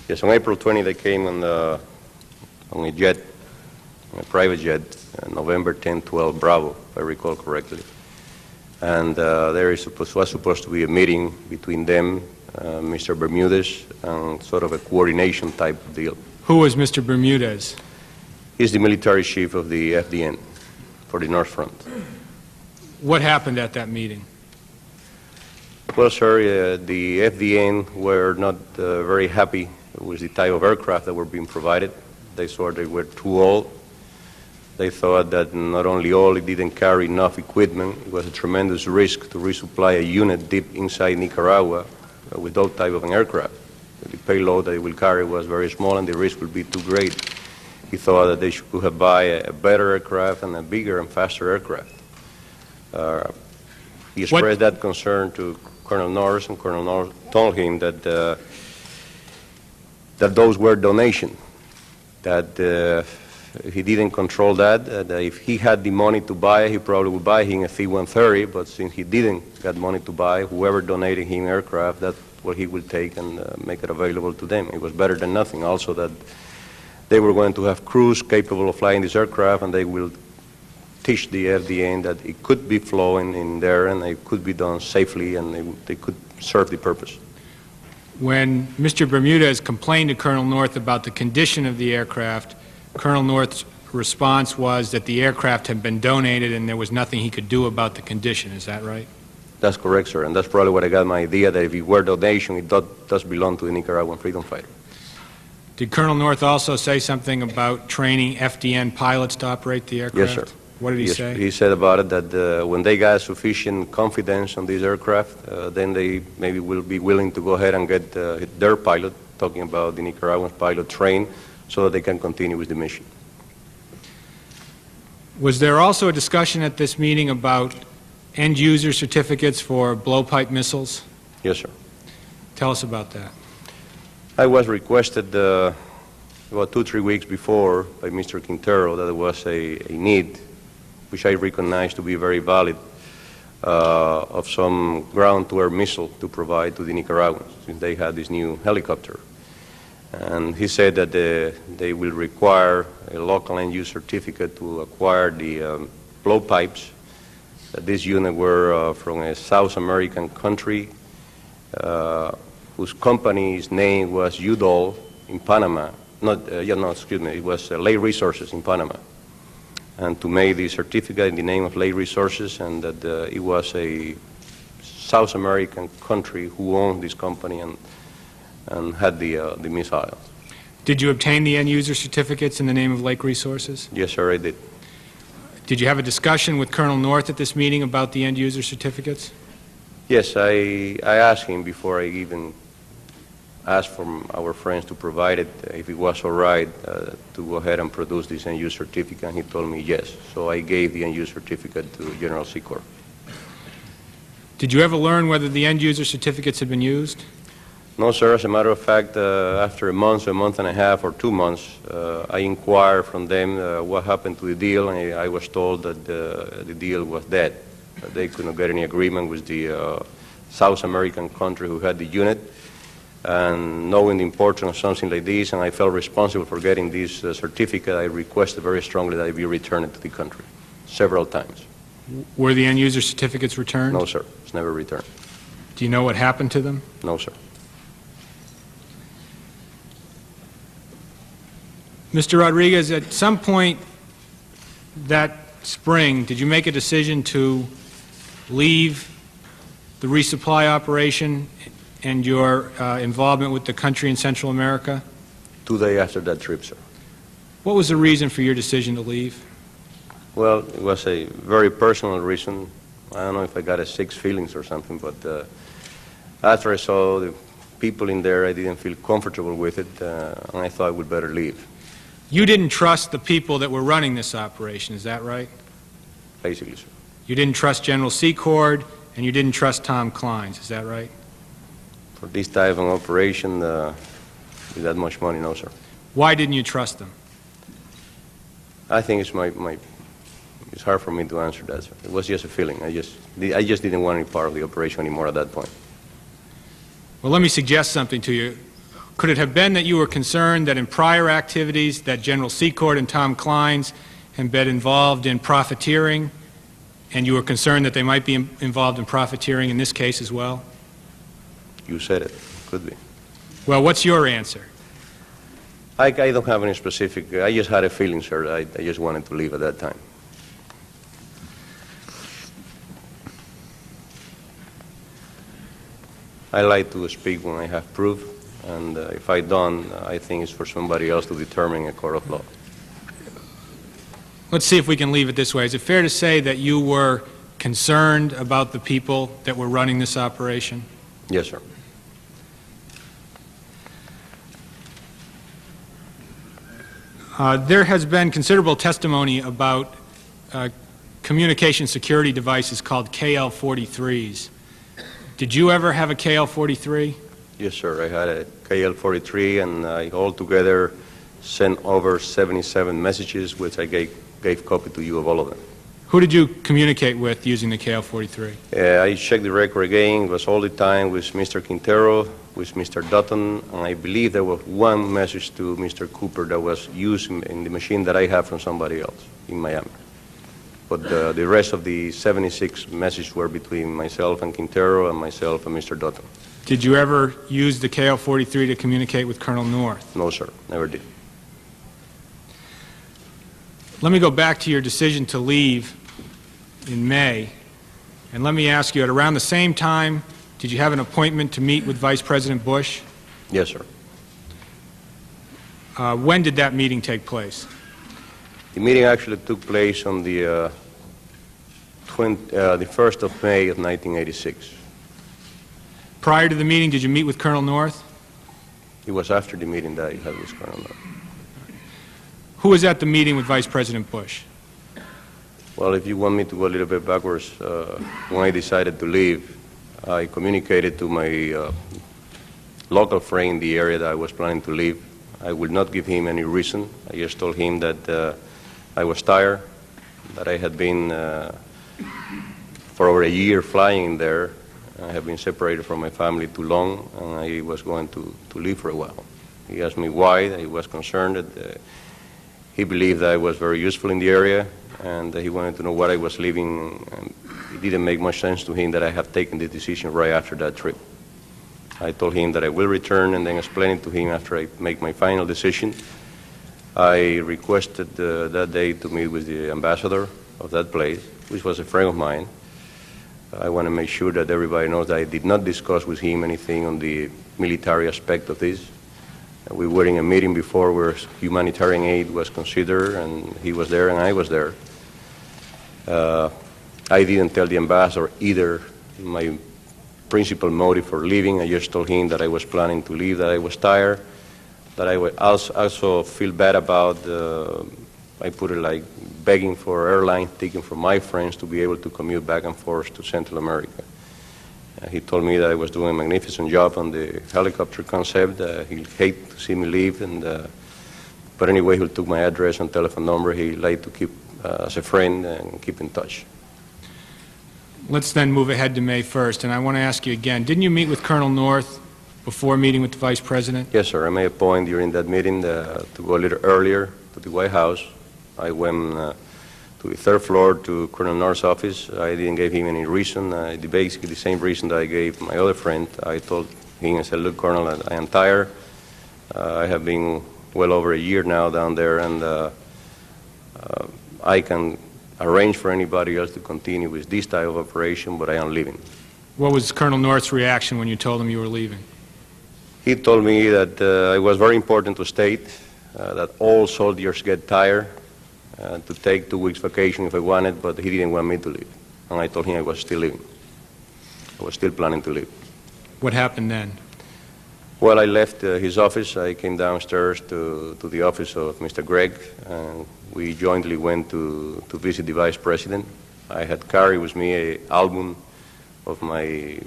Yes, on April 20, they came on a jet, a private jet, November 10, 12 Bravo, if I recall correctly. And there was supposed to be a meeting between them, Mr. Bermudez, and sort of a coordination type of deal. Who was Mr. Bermudez? He's the military chief of the FDN for the North Front. What happened at that meeting? Well, sir, the FDN were not very happy with the type of aircraft that were being provided. They thought they were too old. They thought that not only old, it didn't carry enough equipment. It was a tremendous risk to resupply a unit deep inside Nicaragua with those type of an aircraft. The payload that it will carry was very small, and the risk would be too great. He thought that they could have buy a better aircraft and a bigger and faster aircraft. He expressed that concern to Colonel Norris, and Colonel Norris told him that that those were donations, that he didn't control that, that if he had the money to buy, he probably would buy him a C-130, but since he didn't get money to buy, whoever donated him aircraft, that's what he would take and make it available to them. It was better than nothing. Also that they were going to have crews capable of flying this aircraft, and they will teach the FDN that it could be flown in there and it could be done safely, and they could serve the purpose. When Mr. Bermudez complained to Colonel North about the condition of the aircraft, Colonel North response was that the aircraft had been donated and there was nothing he could do about the condition. Is that right? That's correct, sir, and that's probably what I got my idea, that if it were donation, it does belong to the Nicaraguan freedom fighter. Did Colonel North also say something about training FDN pilots to operate the aircraft? Yes, sir. What did he Yes, say? he said about it that when they got sufficient confidence on these aircraft, then they maybe will be willing to go ahead and get their pilot, talking about the Nicaraguan pilot, trained so that they can continue with the mission. Was there also a discussion at this meeting about end-user certificates for blowpipe missiles? Yes, sir. Tell us about that. I was requested about 2-3 weeks before by Mr. Quintero that there was a need, which I recognize to be very valid, of some ground-to-air missile to provide to the Nicaraguans, since they had this new helicopter. And he said that they will require a local end-use certificate to acquire the blowpipes. This unit were from a South American country whose company's name was Udall in Panama. It was Lake Resources in Panama. And to make the certificate in the name of Lake Resources, and that it was a South American country who owned this company and had the missiles. Did you obtain the end-user certificates in the name of Lake Resources? Yes, sir, I did. Did you have a discussion with Colonel North at this meeting about the end-user certificates? Yes, I asked him before I even asked from our friends to provide it, if it was all right to go ahead and produce this end-use certificate, and he told me yes. So I gave the end-use certificate to General Secor. Did you ever learn whether the end-user certificates had been used? No, sir. As a matter of fact, after a month and a half, or 2 months, I inquired from them what happened to the deal, and I was told that the deal was dead. They couldn't get any agreement with the South American country who had the unit. And knowing the importance of something like this, and I felt responsible for getting this certificate, I requested very strongly that it be returned to the country several times. Were the end-user certificates returned? No, sir. It's never returned. Do you know what happened to them? No, sir. Mr. Rodriguez, at some point that spring, did you make a decision to leave the resupply operation and your involvement with the country in Central America? 2 days after that trip, sir. What was the reason for your decision to leave? Well, it was a very personal reason. I don't know if I got a sick feelings or something, but after I saw the people in there, I didn't feel comfortable with it, and I thought I would better leave. You didn't trust the people that were running this operation, is that right? Basically, sir. You didn't trust General Secord, and you didn't trust Tom Kleins, is that right? For this type of operation, with that much money, no, sir. Why didn't you trust them? I think it's hard for me to answer that, sir. It was just a feeling. I just didn't want any part of the operation anymore at that point. Well, let me suggest something to you. Could it have been that you were concerned that in prior activities that General Secord and Tom Kleins had been involved in profiteering, and you were concerned that they might be involved in profiteering in this case as well? You said it. Could be. Well, what's your answer? I don't have any specific. I just had a feeling, sir. I just wanted to leave at that time. I like to speak when I have proof, and if I don't, I think it's for somebody else to determine in a court of law. Let's see if we can leave it this way. Is it fair to say that you were concerned about the people that were running this operation? Yes, sir. There has been considerable testimony about communication security devices called KL-43s. Did you ever have a KL-43? Yes, sir. I had a KL-43, and I altogether sent over 77 messages, which I gave copy to you of all of them. Who did you communicate with using the KL-43? I checked the record again. It was all the time with Mr. Quintero, with Mr. Dutton, and I believe there was one message to Mr. Cooper that was used in the machine that I have from somebody else in Miami. But the rest of the 76 messages were between myself and Quintero and myself and Mr. Dutton. Did you ever use the KL-43 to communicate with Colonel North? No, sir. Never did. Let me go back to your decision to leave in May, and let me ask you, at around the same time, did you have an appointment to meet with Vice President Bush? Yes, sir. When did that meeting take place? The meeting actually took place on the 1st of May of 1986. Prior to the meeting, did you meet with Colonel North? It was after the meeting that I had with Colonel North. Who was at the meeting with Vice President Bush? Well, if you want me to go a little bit backwards, when I decided to leave, I communicated to my local friend in the area that I was planning to leave. I would not give him any reason. I just told him that I was tired, that I had been for over a year flying there. I have been separated from my family too long, and I was going to leave for a while. He asked me why. He was concerned that he believed that I was very useful in the area, and he wanted to know what I was leaving. And it didn't make much sense to him that I have taken the decision right after that trip. I told him that I will return, and then explained to him after I make my final decision. I requested that day to meet with the ambassador of that place, which was a friend of mine. I want to make sure that everybody knows that I did not discuss with him anything on the military aspect of this. We were in a meeting before where humanitarian aid was considered, and he was there and I was there. I didn't tell the ambassador either my principal motive for leaving. I just told him that I was planning to leave, that I was tired, that I would also feel bad about, I put it like, begging for airline tickets for my friends to be able to commute back and forth to Central America. He told me that I was doing a magnificent job on the helicopter concept. He'd hate to see me leave, but anyway, he took my address and telephone number. He liked to keep as a friend and keep in touch. Let's then move ahead to May 1st, and I want to ask you again, didn't you meet with Colonel North before meeting with the Vice President? Yes, sir. I made a point during that meeting to go a little earlier to the White House. I went to the third floor to Colonel North's office. I didn't give him any reason. Basically the same reason that I gave my other friend. I told him, I said, look, Colonel, I am tired. I have been well over a year now down there, and I can arrange for anybody else to continue with this type of operation, but I am leaving. What was Colonel North's reaction when you told him you were leaving? He told me that it was very important to state that all soldiers get tired, to take 2 weeks vacation if I wanted, but he didn't want me to leave. And I told him I was still leaving. I was still planning to leave. What happened then? Well, I left his office. I came downstairs to the office of Mr. Gregg, and we jointly went to visit the Vice President. I had carried with me an album of my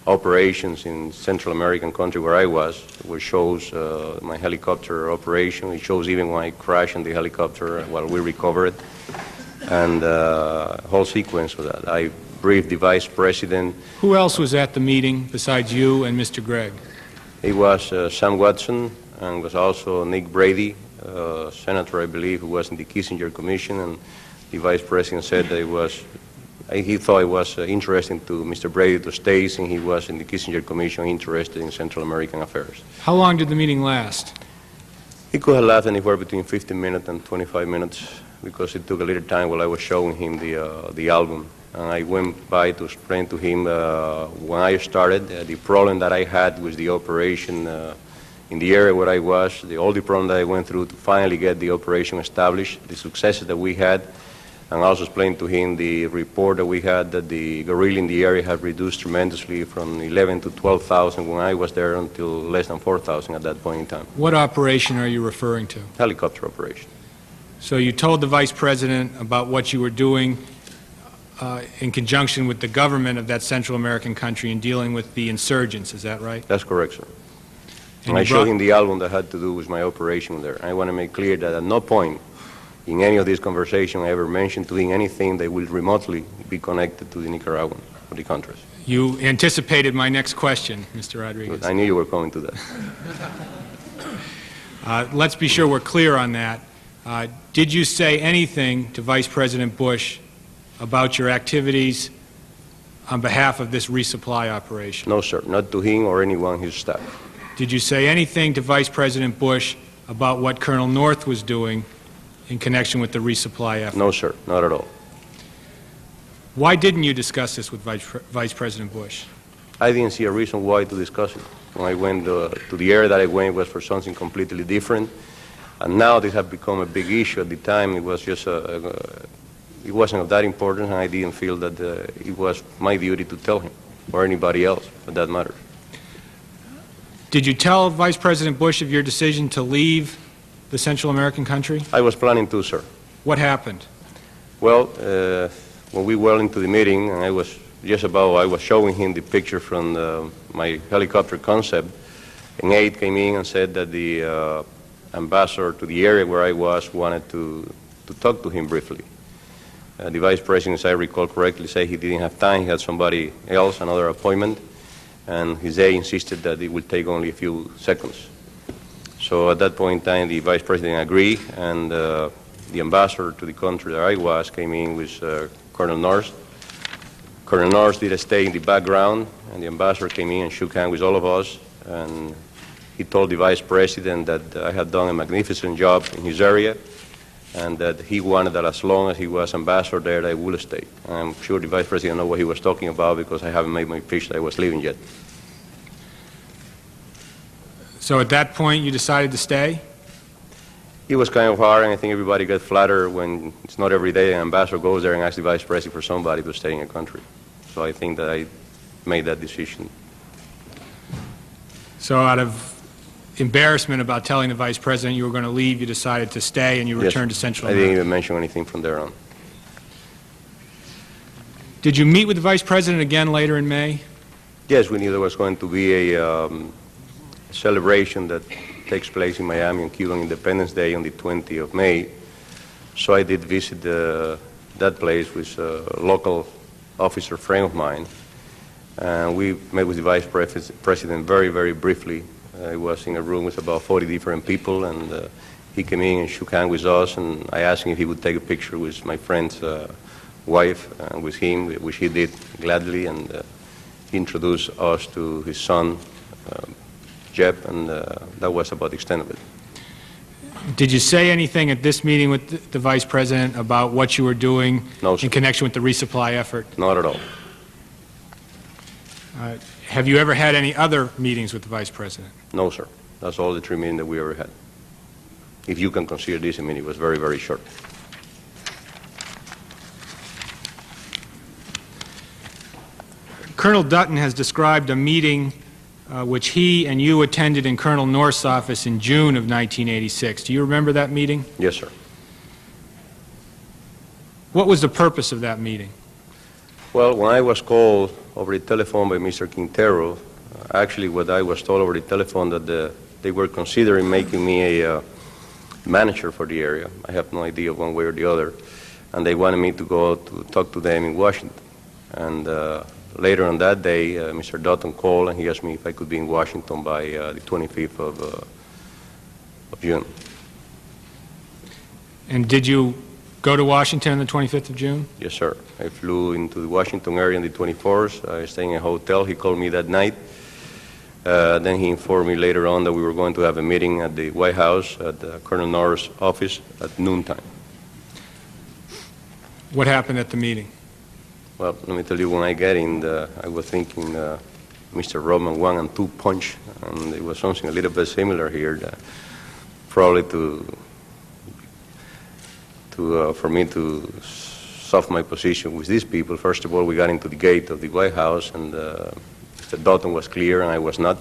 operations in Central American country where I was, which shows my helicopter operation. It shows even when I crashed in the helicopter while we recovered, and a whole sequence of that. I briefed the Vice President. Who else was at the meeting besides you and Mr. Gregg? It was Sam Watson, and was also Nick Brady, senator, I believe, who was in the Kissinger Commission, and the Vice President said that he thought it was interesting to Mr. Brady to stay, since he was in the Kissinger Commission interested in Central American affairs. How long did the meeting last? It could have lasted anywhere between 15 minutes and 25 minutes, because it took a little time while I was showing him the album. And I went by to explain to him when I started the problem that I had with the operation in the area where I was, all the problem that I went through to finally get the operation established, the successes that we had, and also explained to him the report that we had that the guerrilla in the area had reduced tremendously from 11 to 12,000 when I was there until less than 4,000 at that point in time. What operation are you referring to? Helicopter operation. So you told the Vice President about what you were doing in conjunction with the government of that Central American country in dealing with the insurgents, is that right? That's correct, sir. And I showed him the album that had to do with my operation there. I want to make clear that at no point in any of these conversations I ever mentioned to him anything that will remotely be connected to the Nicaraguan or the Contras. You anticipated my next question, Mr. Rodriguez. I knew you were coming to that. Let's be sure we're clear on that. Did you say anything to Vice President Bush about your activities on behalf of this resupply operation? No, sir, not to him or anyone on his staff. Did you say anything to Vice President Bush about what Colonel North was doing in connection with the resupply effort? No, sir, not at all. Why didn't you discuss this with Vice President Bush? I didn't see a reason why to discuss it. When I went to the area that I went was for something completely different, and now this has become a big issue. At the time, it was just it wasn't of that important, and I didn't feel that it was my duty to tell him or anybody else, for that matter. Did you tell Vice President Bush of your decision to leave the Central American country? I was planning to, sir. What happened? Well, when we went into the meeting, and I was showing him the picture from my helicopter concept, an aide came in and said that the ambassador to the area where I was wanted to talk to him briefly. The Vice President, as I recall correctly, said he didn't have time, he had somebody else, another appointment, and his aide insisted that it would take only a few seconds. So at that point in time, the Vice President agreed, and the ambassador to the country that I was came in with Colonel Norris. Colonel Norris did stay in the background, and the ambassador came in and shook hands with all of us, and he told the Vice President that I had done a magnificent job in his area, and that he wanted that as long as he was ambassador there, that I would stay. I'm sure the Vice President knew what he was talking about, because I haven't made my pitch that I was leaving yet. So at that point, you decided to stay? It was kind of hard, and I think everybody got flattered when it's not every day an ambassador goes there and asks the Vice President for somebody to stay in a country. So I think that I made that decision. So out of embarrassment about telling the Vice President you were going to leave, you decided to stay and you returned to Central I America? didn't even mention anything from there on. Did you meet with the Vice President again later in May? Yes, we knew there was going to be a celebration that takes place in Miami on Cuban Independence Day on the 20th of May. So I did visit that place with a local officer friend of mine. And we met with the Vice President very, very briefly. I was in a room with about 40 different people, and he came in and shook hands with us, and I asked him if he would take a picture with my friend's wife and with him, which he did gladly, and he introduced us to his son, Jeb, and that was about the extent of it. Did you say anything at this meeting with the Vice President about what you were doing No, sir. in connection with the resupply effort? Not at all. Have you ever had any other meetings with the Vice President? No, sir. That's all the 3 meetings that we ever had. If you can consider this, I mean, it was very, very short. Colonel Dutton has described a meeting which he and you attended in Colonel North's office in June of 1986. Do you remember that meeting? Yes, sir. What was the purpose of that meeting? Well, when I was called over the telephone by Mr. Quintero, actually what I was told over the telephone that they were considering making me a manager for the area. I have no idea one way or the other. And they wanted me to go to talk to them in Washington. And later on that day, Mr. Dutton called and he asked me if I could be in Washington by the 25th of June. And did you go to Washington on the 25th of June? Yes, sir. I flew into the Washington area on the 24th. I stayed in a hotel. He called me that night. Then he informed me later on that we were going to have a meeting at the White House at Colonel Norris' office at noontime. What happened at the meeting? Well, let me tell you, when I got in, I was thinking Mr. Roman 1 and 2 punch, and it was something a little bit similar here, probably for me to soften my position with these people. First of all, we got into the gate of the White House, and Mr. Dutton was clear, and I was not.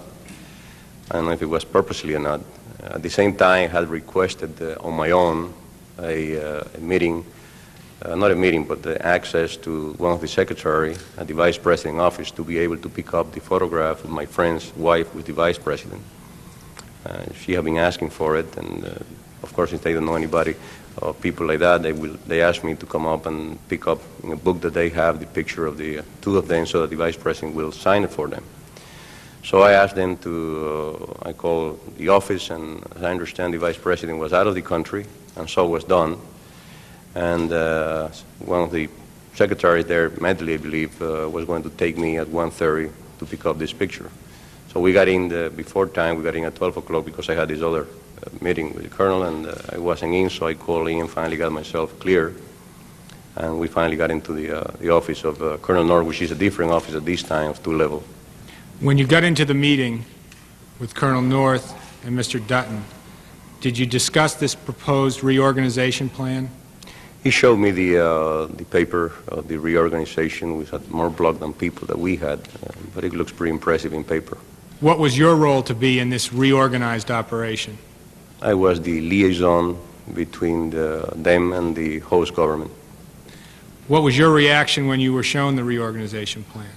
I don't know if it was purposely or not. At the same time, I had requested on my own a meeting. Not a meeting, but the access to one of the secretary at the Vice President's office to be able to pick up the photograph of my friend's wife with the Vice President. She had been asking for it, and of course, since they don't know anybody or people like that, they asked me to come up and pick up in a book that they have the picture of the two of them so that the Vice President will sign it for them. So I asked them to, I called the office, and as I understand, the Vice President was out of the country, and so was done. And one of the secretaries there, Medley, I believe, was going to take me at 1:30 to pick up this picture. So we got in before time. We got in at 12 o'clock because I had this other meeting with the colonel, and I wasn't in, so I called in and finally got myself clear. And we finally got into the office of Colonel North, which is a different office at this time of 2 levels. When you got into the meeting with Colonel North and Mr. Dutton, did you discuss this proposed reorganization plan? He showed me the paper of the reorganization. We had more block than people that we had, but it looks pretty impressive in paper. What was your role to be in this reorganized operation? I was the liaison between them and the host government. What was your reaction when you were shown the reorganization plan?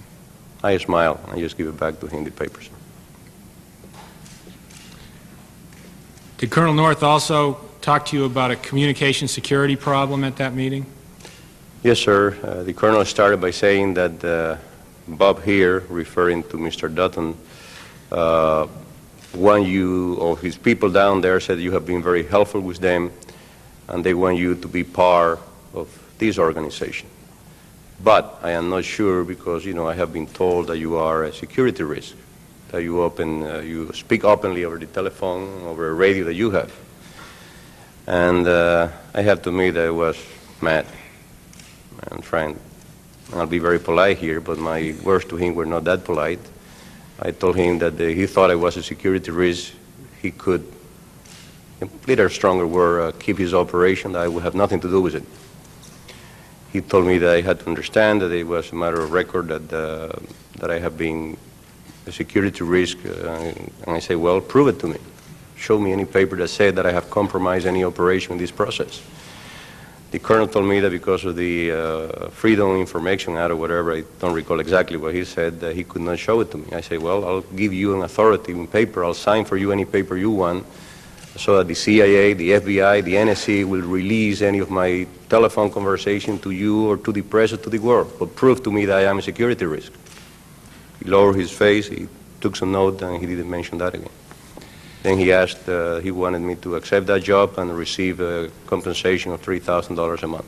I smiled. I just give it back to him, the papers. Did Colonel North also talk to you about a communication security problem at that meeting? Yes, sir. The colonel started by saying that Bob here, referring to Mr. Dutton, want you, or his people down there said you have been very helpful with them, and they want you to be part of this organization. But I am not sure because, you know, I have been told that you are a security risk, that you speak openly over the telephone, over a radio that you have. And I have to admit that I was mad. I'll be very polite here, but my words to him were not that polite. I told him that he thought I was a security risk. He could, in little stronger word, keep his operation, that I would have nothing to do with it. He told me that I had to understand that it was a matter of record that I have been a security risk, and I say, well, prove it to me. Show me any paper that said that I have compromised any operation in this process. The colonel told me that because of the Freedom of Information Act or whatever, I don't recall exactly what he said, that he could not show it to me. I say, well, I'll give you an authority in paper. I'll sign for you any paper you want so that the CIA, the FBI, the NSC will release any of my telephone conversation to you or to the press or to the world. But prove to me that I am a security risk. He lowered his face, he took some note, and he didn't mention that again. Then he asked, he wanted me to accept that job and receive a compensation of $3,000 a month.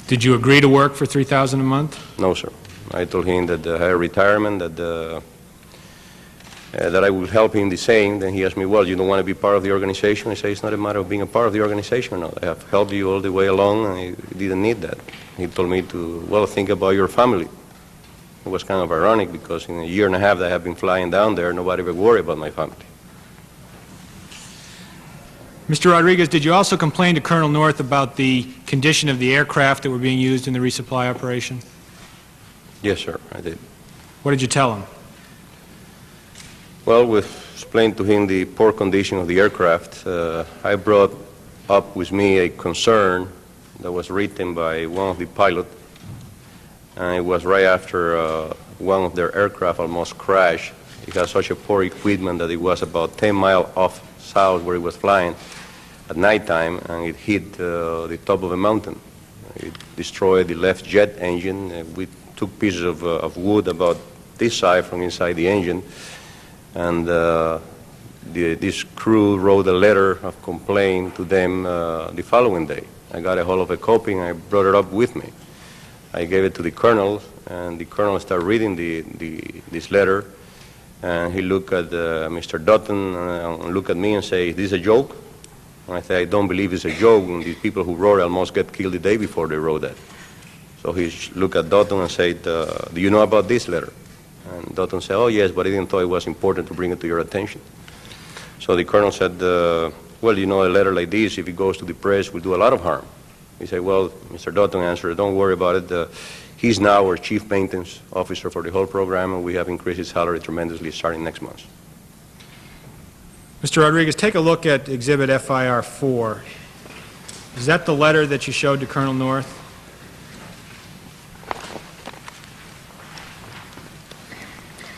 Did you agree to work for $3,000 a month? No, sir. I told him that I had a retirement, that I would help him the same. Then he asked me, well, you don't want to be part of the organization? I say, it's not a matter of being a part of the organization or not. I have helped you all the way along, and I didn't need that. He told me to, well, think about your family. It was kind of ironic because in a year and a half that I have been flying down there, nobody would worry about my family. Mr. Rodriguez, did you also complain to Colonel North about the condition of the aircraft that were being used in the resupply operation? Yes, sir, I did. What did you tell him? Well, we explained to him the poor condition of the aircraft. I brought up with me a concern that was written by one of the pilots, and it was right after one of their aircraft almost crashed. It had such a poor equipment that it was about 10 miles off south where it was flying at nighttime, and it hit the top of a mountain. It destroyed the left jet engine. We took pieces of wood about this side from inside the engine, and this crew wrote a letter of complaint to them the following day. I got a hold of a copy and I brought it up with me. I gave it to the colonel, and the colonel started reading this letter, and he looked at Mr. Dutton and looked at me and said, is this a joke? And I said, I don't believe it's a joke, and the people who wrote it almost get killed the day before they wrote that. So he looked at Dutton and said, do you know about this letter? And Dutton said, oh yes, but I didn't thought it was important to bring it to your attention. So the colonel said, well, you know, a letter like this, if it goes to the press, will do a lot of harm. He said, well, Mr. Dutton answered, don't worry about it. He's now our chief maintenance officer for the whole program, and we have increased his salary tremendously starting next month. Mr. Rodriguez, take a look at Exhibit FIR 4. Is that the letter that you showed to Colonel North?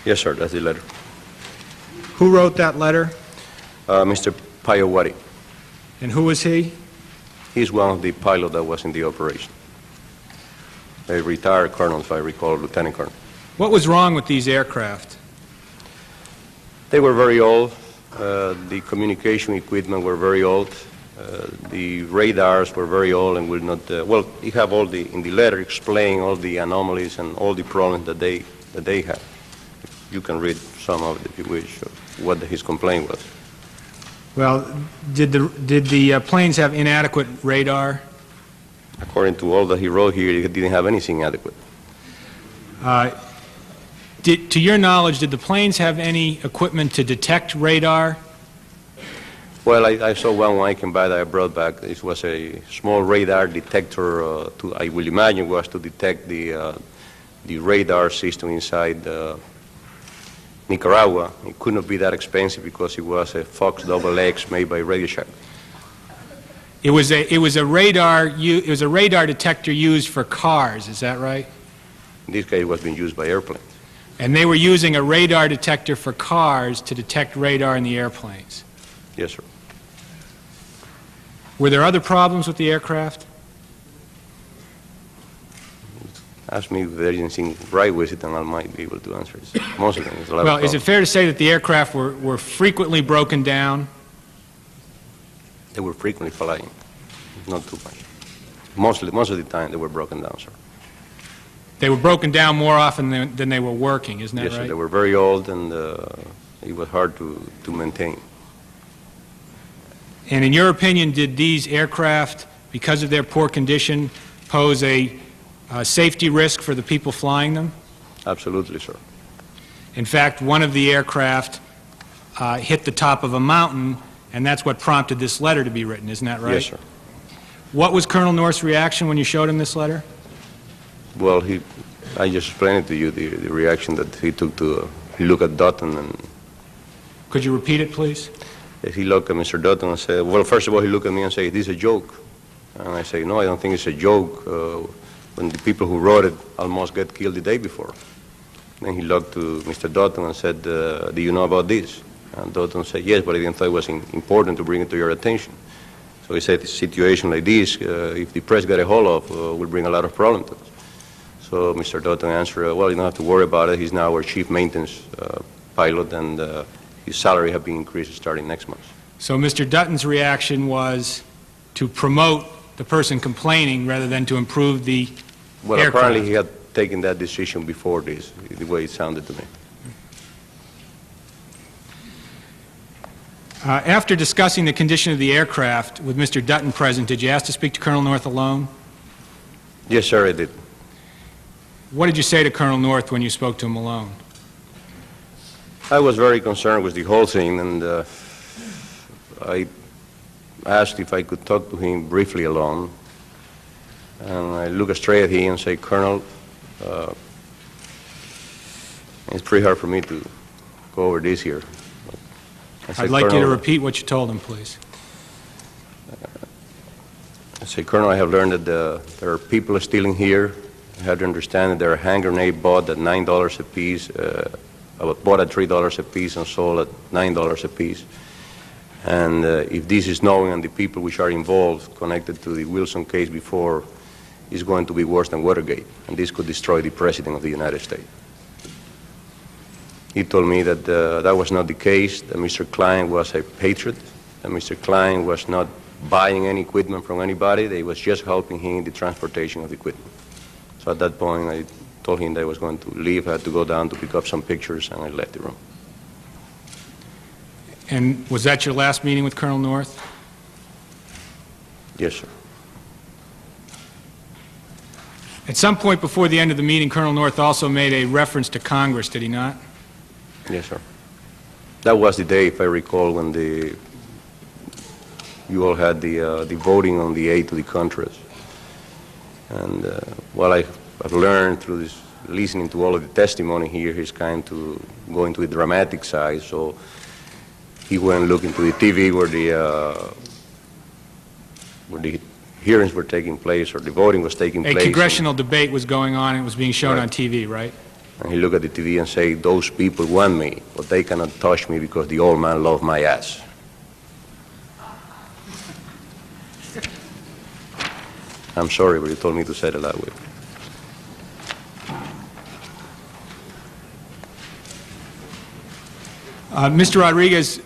Yes, sir, that's the letter. Who wrote that letter? Mr. Payawati. And who was he? He's one of the pilots that was in the operation. A retired colonel, if I recall, lieutenant colonel. What was wrong with these aircraft? They were very old. The communication equipment were very old. The radars were very old and will not, well, you have all the, in the letter explaining all the anomalies and all the problems that they have. You can read some of it if you wish, of what his complaint was. Well, did the planes have inadequate radar? According to all that he wrote here, he didn't have anything adequate. To your knowledge, did the planes have any equipment to detect radar? Well, I saw one when I came by that I brought back. This was a small radar detector, I will imagine was to detect the radar system inside Nicaragua. It could not be that expensive because it was a Fox XX made by Radio Shack. It was a radar detector used for cars, is that right? In this case, it was being used by airplanes. And they were using a radar detector for cars to detect radar in the airplanes. Yes, sir. Were there other problems with the aircraft? Ask me if there is anything right with it, and I might be able to answer it. Most of them. There's a lot of Well, is it problems. fair to say that the aircraft were frequently broken down? They were frequently flying, not too much. Most of the time, they were broken down, sir. They were broken down more often than they were working, isn't that Yes, right? sir. They were very old, and it was hard to maintain. And in your opinion, did these aircraft, because of their poor condition, pose a safety risk for the people flying them? Absolutely, sir. In fact, one of the aircraft hit the top of a mountain, and that's what prompted this letter to be written, isn't that right? Yes, sir. What was Colonel North's reaction when you showed him this letter? Well, I just explained it to you, the reaction that he took to look at Dutton, and Could you repeat it, please? he looked at Mr. Dutton and said, well, first of all, he looked at me and said, "This is a joke." And I say, "No, I don't think it's a joke. When the people who wrote it almost get killed the day before." Then he looked to Mr. Dutton and said, "Do you know about this?" And Dutton said, "Yes, but I didn't think it was important to bring it to your attention." So he said, "A situation like this, if the press get a hold of, will bring a lot of problems to us." So Mr. Dutton answered, "Well, you don't have to worry about it. He's now our chief maintenance pilot, and his salary has been increased starting next month." So Mr. Dutton's reaction was to promote the person complaining rather than to improve the Well, aircraft. apparently he had taken that decision before this, the way it sounded to me. After discussing the condition of the aircraft with Mr. Dutton present, did you ask to speak to Colonel North alone? Yes, sir, I did. What did you say to Colonel North when you spoke to him alone? I was very concerned with the whole thing, and I asked if I could talk to him briefly alone. And I looked straight at him and said, "Colonel, it's pretty hard for me to go over this here." I said, I'd like you to "Colonel," repeat what you told him, please. I said, "Colonel, I have learned that there are people stealing here. I have to understand that there are hand grenades bought at $9 a piece, bought at $3 a piece and sold at $9 a piece. And if this is known and the people which are involved connected to the Wilson case before, is going to be worse than Watergate, and this could destroy the President of the United States." He told me that that was not the case, that Mr. Klein was a patriot, that Mr. Klein was not buying any equipment from anybody, that he was just helping him in the transportation of the equipment. So at that point, I told him that I was going to leave. I had to go down to pick up some pictures, and I left the room. And was that your last meeting with Colonel North? Yes, sir. At some point before the end of the meeting, Colonel North also made a reference to Congress, did he not? Yes, sir. That was the day, if I recall, when you all had the voting on the aid to the Contras. And what I've learned through this, listening to all of the testimony here, he's kind to go into the dramatic side. So he went looking to the TV where the hearings were taking place, or the voting was taking A place. congressional debate was going on, and it was being shown Right. on TV, right? And he looked at the TV and said, "Those people want me, but they cannot touch me because the old man loved my ass." I'm sorry, but he told me to say it that way. Mr. Rodriguez,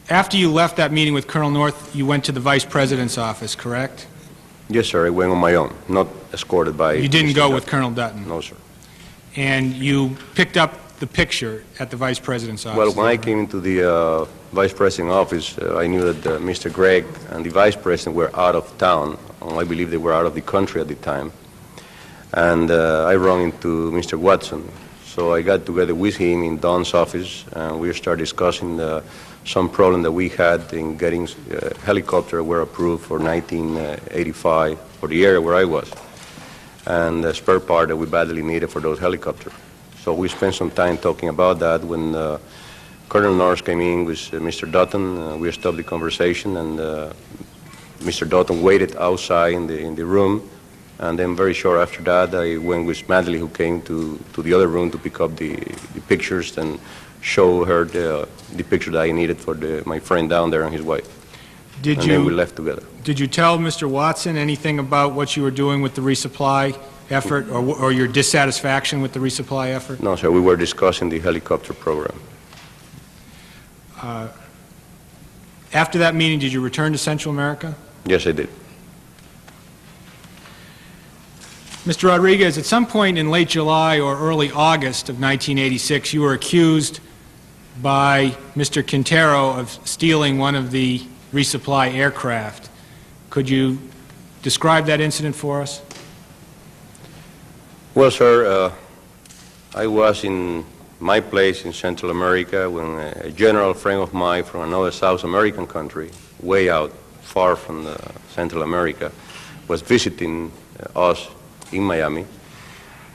after you left that meeting with Colonel North, you went to the Vice President's office, correct? Yes, sir, I went on my own, not escorted by... You didn't Mr. go Dutton. with Colonel Dutton? No, sir. And you picked up the picture at the Vice President's office? Well, when I came into the Vice President's office, I knew that Mr. Gregg and the Vice President were out of town. I believe they were out of the country at the time. And I ran into Mr. Watson. So I got together with him in Don's office, and we started discussing some problem that we had in getting helicopter were approved for 1985 for the area where I was, and the spare part that we badly needed for those helicopters. So we spent some time talking about that. When Colonel North came in with Mr. Dutton, we stopped the conversation, and Mr. Dutton waited outside in the room. And then very short after that, I went with Madeleine, who came to the other room to pick up the pictures and show her the picture that I needed for my friend down there and his wife. Then we left together. Did you tell Mr. Watson anything about what you were doing with the resupply effort, or your dissatisfaction with the resupply effort? No, sir. We were discussing the helicopter program. After that meeting, did you return to Central America? Yes, I did. Mr. Rodriguez, at some point in late July or early August of 1986, you were accused by Mr. Quintero of stealing one of the resupply aircraft. Could you describe that incident for us? Well, sir, I was in my place in Central America when a general friend of mine from another South American country, way out, far from Central America, was visiting us in Miami,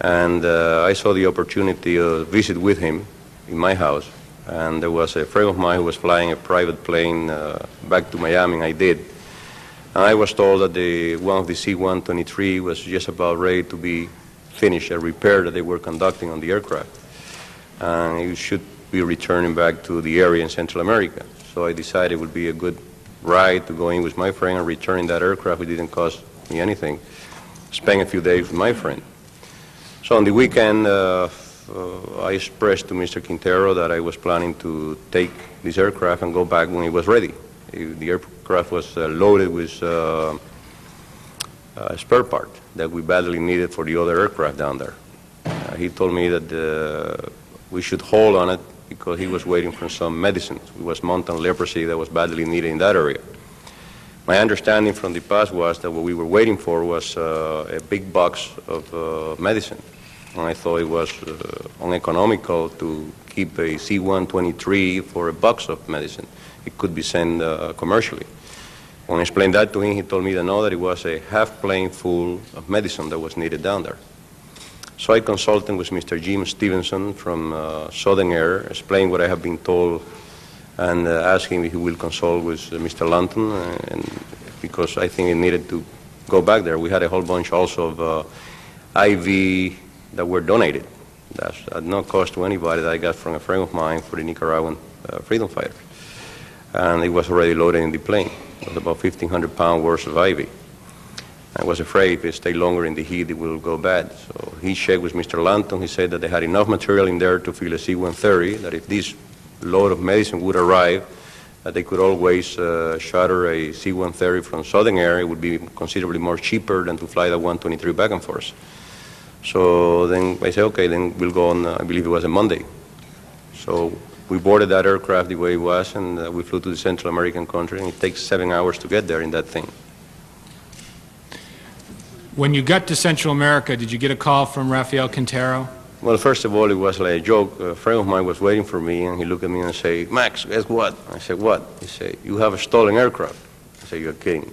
and I saw the opportunity to visit with him in my house, and there was a friend of mine who was flying a private plane back to Miami, and I did. And I was told that one of the C-123 was just about ready to be finished, a repair that they were conducting on the aircraft, and it should be returning back to the area in Central America. So I decided it would be a good ride to go in with my friend and returning that aircraft. It didn't cost me anything. Spent a few days with my friend. So on the weekend, I expressed to Mr. Quintero that I was planning to take this aircraft and go back when it was ready. The aircraft was loaded with spare part that we badly needed for the other aircraft down there. He told me that we should hold on it because he was waiting for some medicine. It was mountain leprosy that was badly needed in that area. My understanding from the past was that what we were waiting for was a big box of medicine. And I thought it was uneconomical to keep a C-123 for a box of medicine. It could be sent commercially. When I explained that to him, he told me that no, that it was a half plane full of medicine that was needed down there. So I consulted with Mr. Jim Stevenson from Southern Air, explained what I have been told, and asked him if he will consult with Mr. Lanton, and because I think it needed to go back there. We had a whole bunch also of IV that were donated. That's at no cost to anybody that I got from a friend of mine for the Nicaraguan freedom fighters. And it was already loaded in the plane. It was about 1,500 pounds worth of IV. I was afraid if it stayed longer in the heat, it will go bad. So he checked with Mr. Lanton. He said that they had enough material in there to fill a C-130, that if this load of medicine would arrive, that they could always charter a C-130 from Southern Air. It would be considerably more cheaper than to fly the 123 back and forth. So then I said, okay, then we'll go on, I believe it was a Monday. So we boarded that aircraft the way it was, and we flew to the Central American country, and it takes 7 hours to get there in that thing. When you got to Central America, did you get a call from Rafael Quintero? Well, first of all, it was like a joke. A friend of mine was waiting for me, and he looked at me and said, Max, guess what? I said, what? He said, you have a stolen aircraft. I said, you're kidding.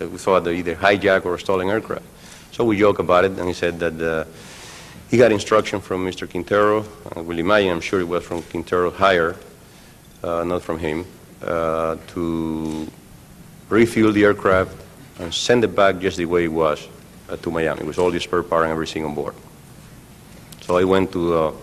We thought that either hijack or a stolen aircraft. So we joked about it, and he said that he got instruction from Mr. Quintero. I will imagine, I'm sure it was from Quintero higher, not from him, to refuel the aircraft and send it back just the way it was to Miami, with all the spare part and everything on board. So I went to,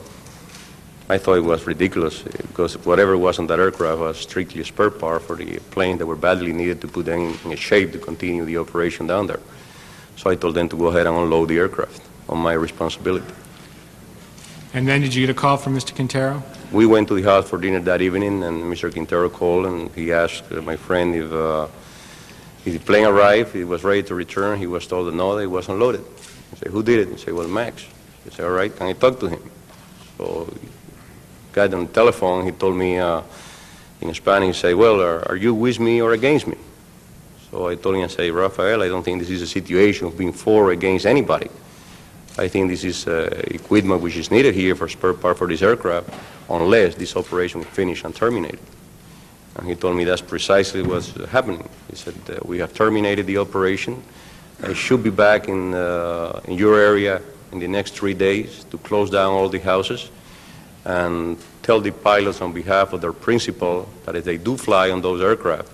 I thought it was ridiculous because whatever was on that aircraft was strictly spare part for the plane that were badly needed to put them in a shape to continue the operation down there. So I told them to go ahead and unload the aircraft on my responsibility. And then did you get a call from Mr. Quintero? We went to the house for dinner that evening, and Mr. Quintero called, and he asked my friend if the plane arrived, he was ready to return. He was told that no, it wasn't loaded. I said, who did it? He said, well, Max. I said, all right, can I talk to him? So he got on the telephone, he told me in Spanish, he said, well, are you with me or against me? So I told him, I said, Rafael, I don't think this is a situation of being for or against anybody. I think this is equipment which is needed here for spare part for this aircraft, unless this operation is finished and terminated. And he told me that's precisely what's happening. He said, we have terminated the operation. I should be back in your area in the next 3 days to close down all the houses and tell the pilots on behalf of their principal that if they do fly on those aircraft,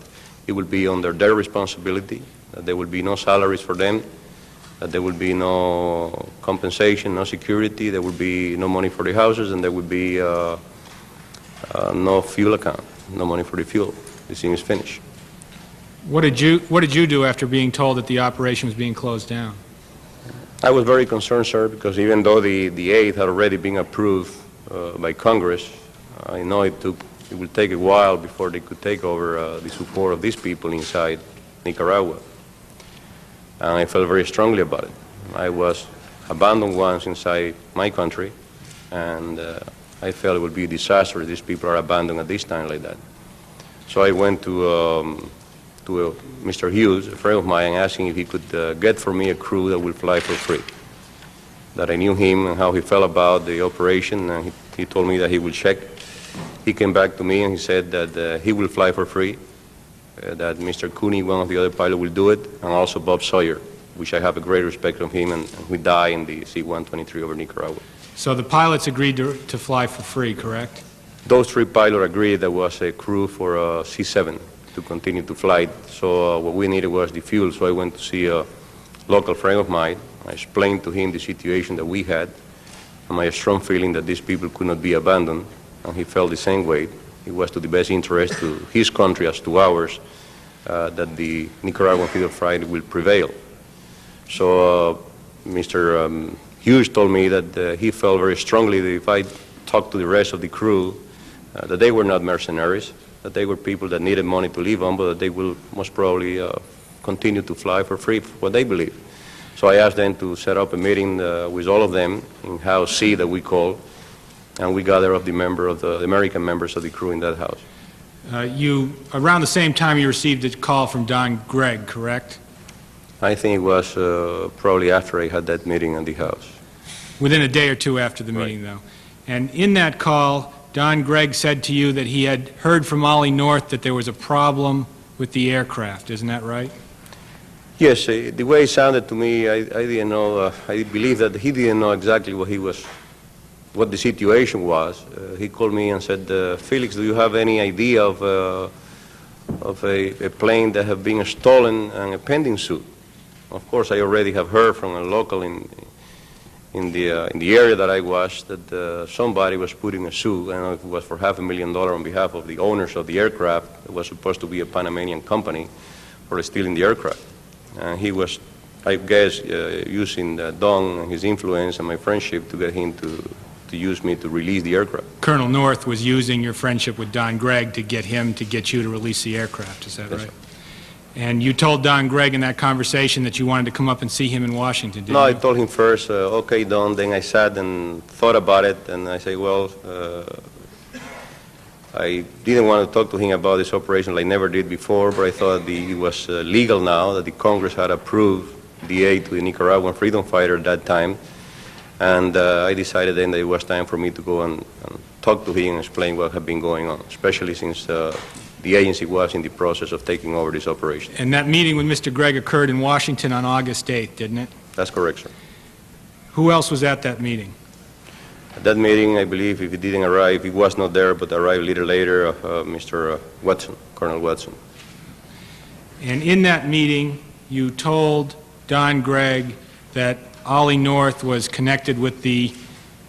it will be under their responsibility, that there will be no salaries for them, that there will be no compensation, no security, there will be no money for the houses, and there will be no fuel account, no money for the fuel. This thing is finished. What did you do after being told that the operation was being closed down? I was very concerned, sir, because even though the aid had already been approved by Congress, I know it will take a while before they could take over the support of these people inside Nicaragua. And I felt very strongly about it. I was abandoned once inside my country, and I felt it would be a disaster if these people are abandoned at this time like that. So I went to Mr. Hughes, a friend of mine, asking if he could get for me a crew that would fly for free. That I knew him and how he felt about the operation, and he told me that he would check. He came back to me and he said that he will fly for free, that Mr. Cooney, one of the other pilots, will do it, and also Bob Sawyer, which I have a great respect of him, and we die in the C-123 over Nicaragua. So the pilots agreed to fly for free, correct? Those 3 pilots agreed there was a crew for C-7 to continue to fly. So what we needed was the fuel, so I went to see a local friend of mine. I explained to him the situation that we had, and my strong feeling that these people could not be abandoned, and he felt the same way. It was to the best interest to his country as to ours that the Nicaraguan freedom fighter will prevail. So Mr. Hughes told me that he felt very strongly that if I talked to the rest of the crew, that they were not mercenaries, that they were people that needed money to live on, but that they will most probably continue to fly for free, for what they believe. So I asked them to set up a meeting with all of them in House C that we call, and we gathered up the American members of the crew in that house. Around the same time you received a call from Don Gregg, correct? I think it was probably after I had that meeting in the house. Within a day or two after the meeting, though. And in that call, Don Gregg said to you that he had heard from Ollie North that there was a problem with the aircraft. Isn't that right? Yes, the way it sounded to me, I didn't know. I believe that he didn't know exactly what the situation was. He called me and said, "Felix, do you have any idea of a plane that have been stolen and a pending suit?" Of course, I already have heard from a local in the area that I was that somebody was putting a suit. I don't know if it was for $500,000 on behalf of the owners of the aircraft. It was supposed to be a Panamanian company for stealing the aircraft. And he was, I guess, using Don and his influence and my friendship to get him to use me to release the aircraft. Colonel North was using your friendship with Don Gregg to get you to release the aircraft. Is that right? Sir. And you told Don Gregg in that conversation that you wanted to come up and see him in Washington, didn't you? No, I told him first, okay, Don. Then I sat and thought about it, and I said, well, I didn't want to talk to him about this operation like I never did before, but I thought it was legal now, that the Congress had approved the aid to the Nicaraguan freedom fighter at that time. And I decided then that it was time for me to go and talk to him and explain what had been going on, especially since the agency was in the process of taking over this operation. And that meeting with Mr. Gregg occurred in Washington on August 8th, didn't it? That's correct, sir. Who else was at that meeting? At that meeting, I believe, if he didn't arrive, he was not there, but arrived a little later, Mr. Watson, Colonel Watson. And in that meeting, you told Don Gregg that Ollie North was connected with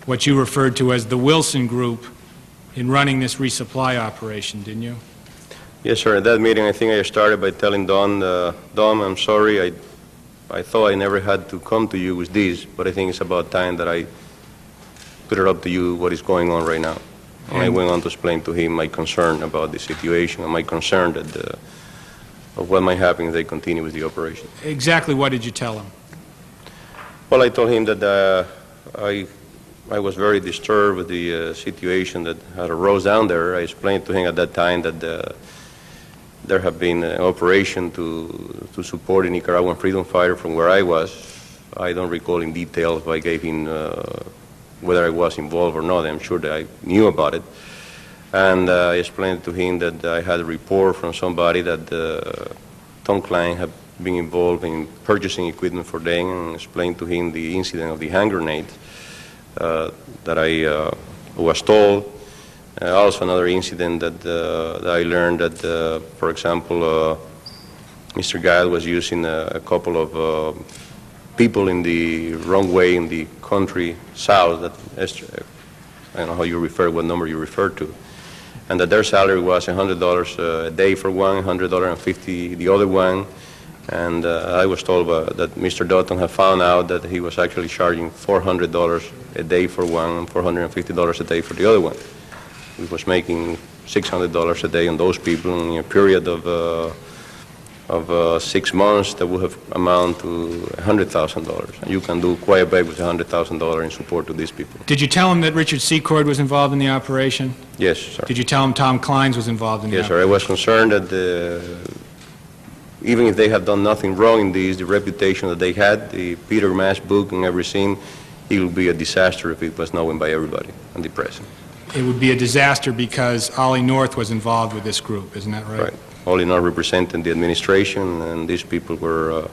what you referred to as the Wilson Group in running this resupply operation, didn't you? Yes, sir. At that meeting, I think I started by telling Don, Don, I'm sorry, I thought I never had to come to you with this, but I think it's about time that I put it up to you what is going on right now. And I went on to explain to him my concern about the situation and my concern that of what might happen if they continue with the operation. Exactly what did you tell him? Well, I told him that I was very disturbed with the situation that had arose down there. I explained to him at that time that there have been an operation to support a Nicaraguan freedom fighter from where I was. I don't recall in detail if I gave him whether I was involved or not. I'm sure that I knew about it. And I explained to him that I had a report from somebody that Tom Klein had been involved in purchasing equipment for them, and explained to him the incident of the hand grenade that I was told. Also another incident that I learned that, for example, Mr. Guile was using a couple of people in the wrong way in the country south, that I don't know how you refer, what number you refer to, and that their salary was $100 a day for one, $100.50 the other one, and I was told that Mr. Dutton had found out that he was actually charging $400 a day for one and $450 a day for the other one. He was making $600 a day on those people in a period of 6 months that would have amounted to $100,000. And you can do quite a bit with $100,000 in support to these people. Did you tell him that Richard Secord was involved in the operation? Yes, sir. Did you tell him Tom Kleins was involved in the Yes, operation? sir. I was concerned that even if they had done nothing wrong in this, the reputation that they had, the Peter Mass book and everything, it would be a disaster if it was known by everybody and the press. It would be a disaster because Ollie North was involved with this group, isn't that right? Right. All in all representing the administration, and these people were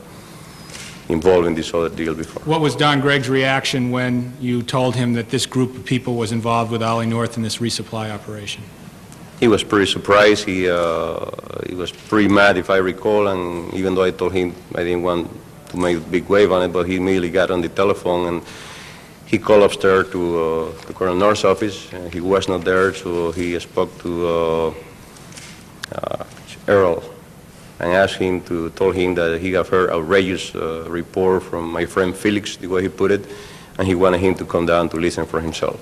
involved in this other deal before. What was Don Gregg's reaction when you told him that this group of people was involved with Ollie North in this resupply operation? He was pretty surprised. He was pretty mad, if I recall, and even though I told him I didn't want to make a big wave on it, but he immediately got on the telephone and he called upstairs to Colonel North's office. He was not there, so he spoke to Earl and told him that he had heard outrageous report from my friend Felix, the way he put it, and he wanted him to come down to listen for himself.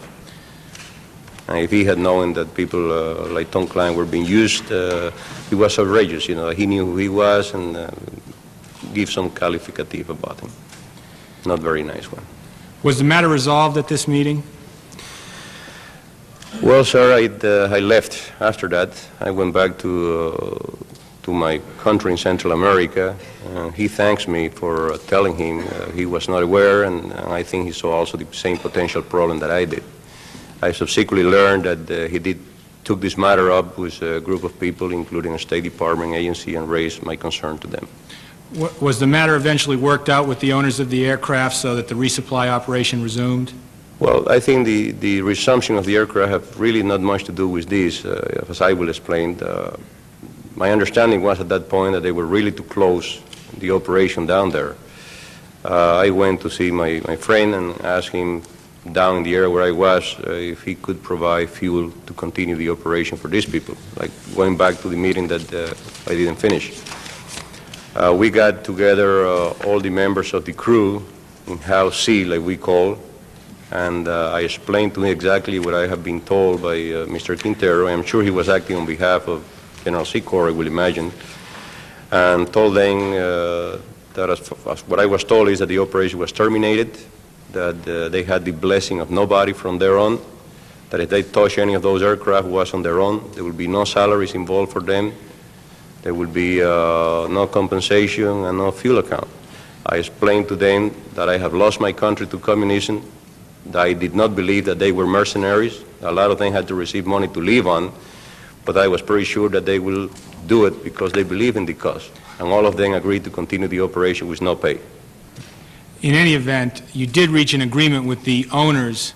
And if he had known that people like Tom Klein were being used, he was outrageous. You know, he knew who he was and give some qualificative about him. Not very nice one. Was the matter resolved at this meeting? Well, sir, I left after that. I went back to my country in Central America. He thanks me for telling him he was not aware, and I think he saw also the same potential problem that I did. I subsequently learned that he took this matter up with a group of people, including a State Department agency, and raised my concern to them. Was the matter eventually worked out with the owners of the aircraft so that the resupply operation resumed? Well, I think the resumption of the aircraft have really not much to do with this, as I will explain. My understanding was at that point that they were really to close the operation down there. I went to see my friend and asked him down in the area where I was if he could provide fuel to continue the operation for these people, like going back to the meeting that I didn't finish. We got together all the members of the crew in House C, like we call, and I explained to him exactly what I have been told by Mr. Quintero. I'm sure he was acting on behalf of General Secord, I will imagine, and told them that as what I was told is that the operation was terminated, that they had the blessing of nobody from there on, that if they touch any of those aircraft was on their own. There will be no salaries involved for them. There will be no compensation and no fuel account. I explained to them that I have lost my country to communism, that I did not believe that they were mercenaries. A lot of them had to receive money to live on, but I was pretty sure that they will do it because they believe in the cause. And all of them agreed to continue the operation with no pay. In any event, you did reach an agreement with the owners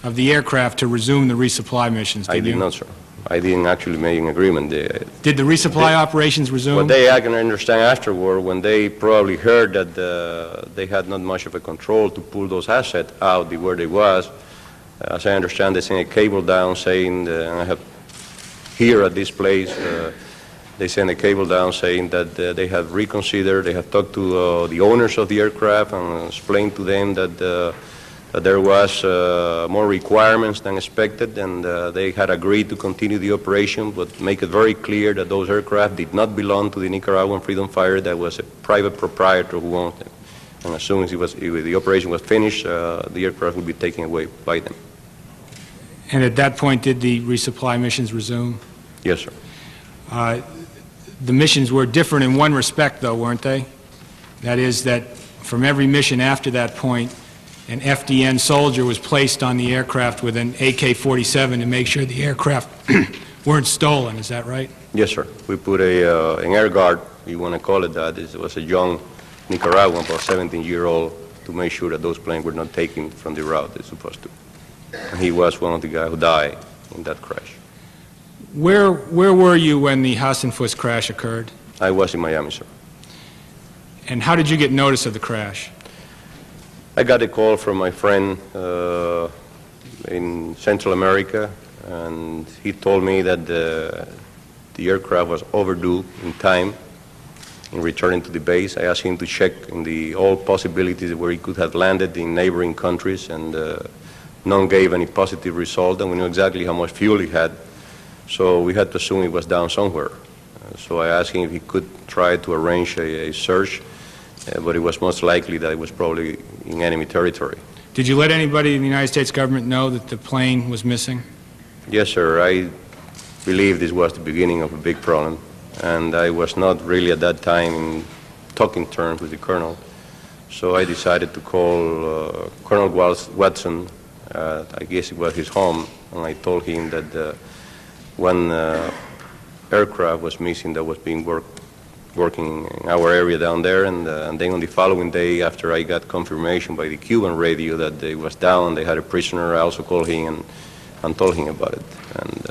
of the aircraft to resume the resupply missions, didn't you? I did not, sir. I didn't actually make an agreement. Did the resupply operations resume? What I can understand afterward, when they probably heard that they had not much of a control to pull those assets out where they was, as I understand, they sent a cable down saying, and I have here at this place, they sent a cable down saying that they have reconsidered, they have talked to the owners of the aircraft and explained to them that that there was more requirements than expected, and they had agreed to continue the operation, but make it very clear that those aircraft did not belong to the Nicaraguan Freedom Fighter. That was a private proprietor who owned them. And as soon as the operation was finished, the aircraft would be taken away by them. And at that point, did the resupply missions resume? Yes, sir. The missions were different in one respect, though, weren't they? That is that from every mission after that point, an FDN soldier was placed on the aircraft with an AK-47 to make sure the aircraft weren't stolen. Is that right? Yes, sir. We put an air guard, you want to call it that. It was a young Nicaraguan, about 17-year-old, to make sure that those planes were not taken from the route they're supposed to. And he was one of the guys who died in that crash. Where were you when the Hassenfuss crash occurred? I was in Miami, sir. And how did you get notice of the crash? I got a call from my friend in Central America, and he told me that the aircraft was overdue in time in returning to the base. I asked him to check in all possibilities where he could have landed in neighboring countries, and none gave any positive result, and we knew exactly how much fuel he had, so we had to assume he was down somewhere. So I asked him if he could try to arrange a search, but it was most likely that it was probably in enemy territory. Did you let anybody in the United States government know that the plane was missing? Yes, sir. I believe this was the beginning of a big problem, and I was not really at that time in talking terms with the colonel. So I decided to call Colonel Watson. I guess it was his home, and I told him that one aircraft was missing that was being working in our area down there, and then on the following day, after I got confirmation by the Cuban radio that it was down, they had a prisoner, I also called him and told him about it. And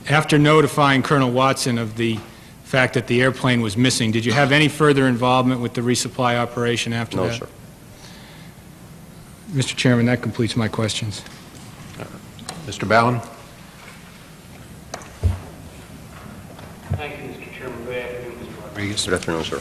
after notifying Colonel Watson of the fact that the airplane was missing, did you have any further involvement with the resupply operation after that? No, sir. Mr. Chairman, that completes my questions. Mr. Ballin? Thank you, Mr. Chairman. Good afternoon, Mr. Rodriguez. Good afternoon, sir.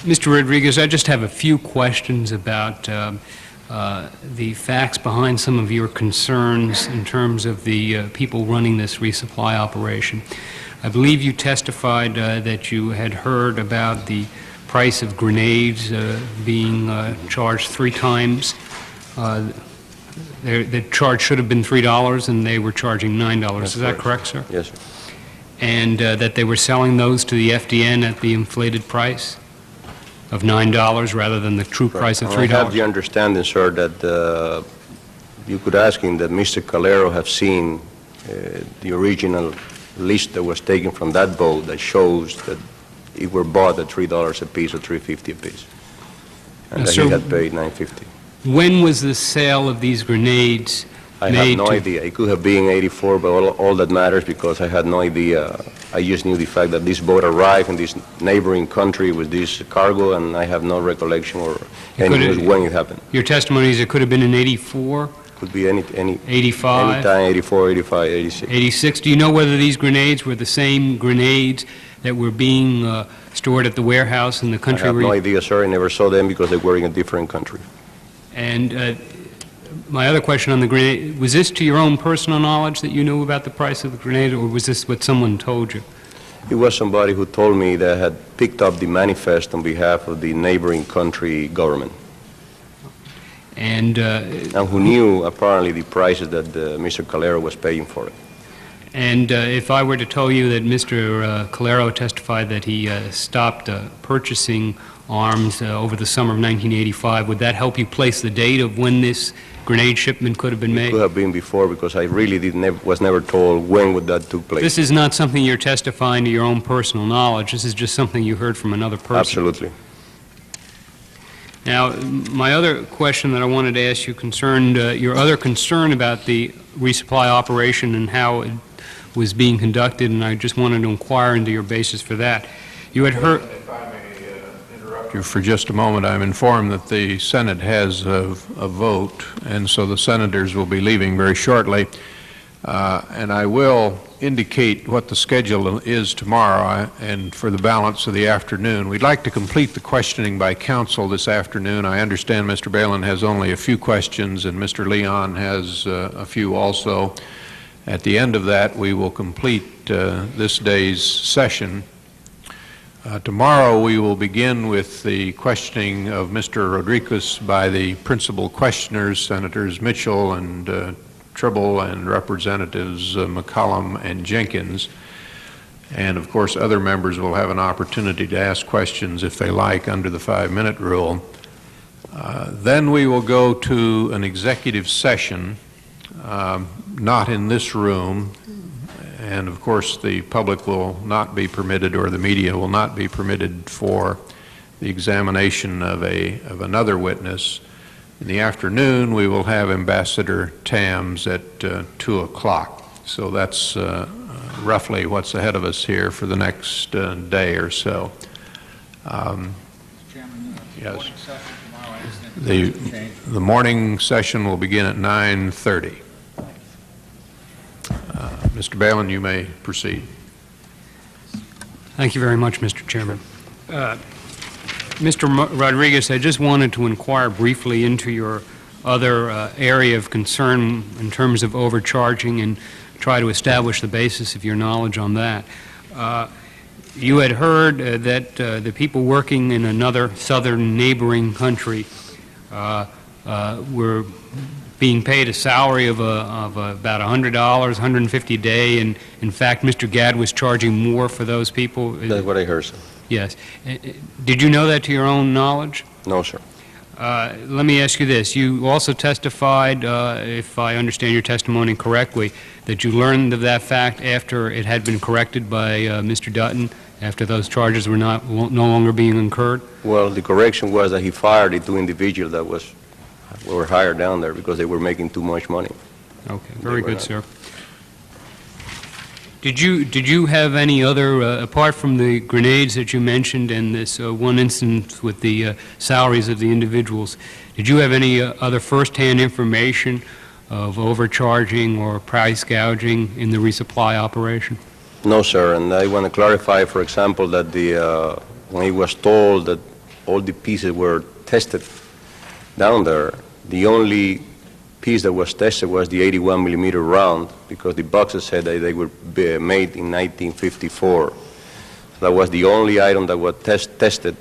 Mr. Rodriguez, I just have a few questions about the facts behind some of your concerns in terms of the people running this resupply operation. I believe you testified that you had heard about the price of grenades being charged 3 times. The charge should have been $3, and they were charging $9. Is that correct, sir? Yes, sir. And that they were selling those to the FDN at the inflated price of $9 rather than the true price of $3? I have the understanding, sir, that you could ask him that Mr. Calero have seen the original list that was taken from that boat that shows that it were bought at $3 a piece or $3.50 a piece, and that he had paid $9.50. When was the sale of these grenades I made? have no idea. It could have been '84, but all that matters because I had no idea. I just knew the fact that this boat arrived in this neighboring country with this cargo, and I have no recollection or any news when it happened. Your testimony is it could have been in '84? Could be any 85? time, 84, 85, 86. 86. Do you know whether these grenades were the same grenades that were being stored at the warehouse in the I country? have no idea, sir. I never saw them because they were in a different country. And my other question on the grenade, was this to your own personal knowledge that you knew about the price of the grenade, or was this what someone told you? It was somebody who told me that had picked up the manifest on behalf of the neighboring country government, and who knew apparently the prices that Mr. Calero was paying for it. And if I were to tell you that Mr. Calero testified that he stopped purchasing arms over the summer of 1985, would that help you place the date of when this grenade shipment could have been made? It could have been before because I really was never told when would that took place. This is not something you're testifying to your own personal knowledge. This is just something you heard from another person. Absolutely. Now, my other question that I wanted to ask you concerned your other concern about the resupply operation and how it was being conducted, and I just wanted to inquire into your basis for that. You had heard... If I may interrupt you for just a moment, I'm informed that the Senate has a vote, and so the senators will be leaving very shortly. And I will indicate what the schedule is tomorrow and for the balance of the afternoon. We'd like to complete the questioning by counsel this afternoon. I understand Mr. Balin has only a few questions and Mr. Leon has a few also. At the end of that, we will complete this day's session. Tomorrow we will begin with the questioning of Mr. Rodríguez by the principal questioners, Senators Mitchell and Tribble and Representatives McCollum and Jenkins. And of course other members will have an opportunity to ask questions if they like under the 5-minute rule. Then we will go to an executive session, not in this room, and of course the public will not be permitted, or the media will not be permitted, for the examination of another witness. In the afternoon we will have Ambassador Tams at 2 o'clock. So that's roughly what's ahead of us here for the next day or so. Yes. The morning session will begin at 9:30. Mr. Balin, you may proceed. Thank you very much, Mr. Chairman. Mr. Rodríguez, I just wanted to inquire briefly into your other area of concern in terms of overcharging and try to establish the basis of your knowledge on that. You had heard that the people working in another southern neighboring country were being paid a salary of about $100, $150 a day, and in fact Mr. Gadd was charging more for those people. That's what I heard, sir. Yes. Did you know that to your own knowledge? No, sir. Let me ask you this. You also testified, if I understand your testimony correctly, that you learned of that fact after it had been corrected by Mr. Dutton, after those charges were no longer being incurred? Well, the correction was that he fired the 2 individuals that were hired down there because they were making too much money. Okay, very good, sir. Did you have any other, apart from the grenades that you mentioned and this one instance with the salaries of the individuals, did you have any other first-hand information of overcharging or price gouging in the resupply operation? No, sir, and I want to clarify, for example, that when he was told that all the pieces were tested down there, the only piece that was tested was the 81-millimeter round, because the boxes said that they were made in 1954. That was the only item that was tested,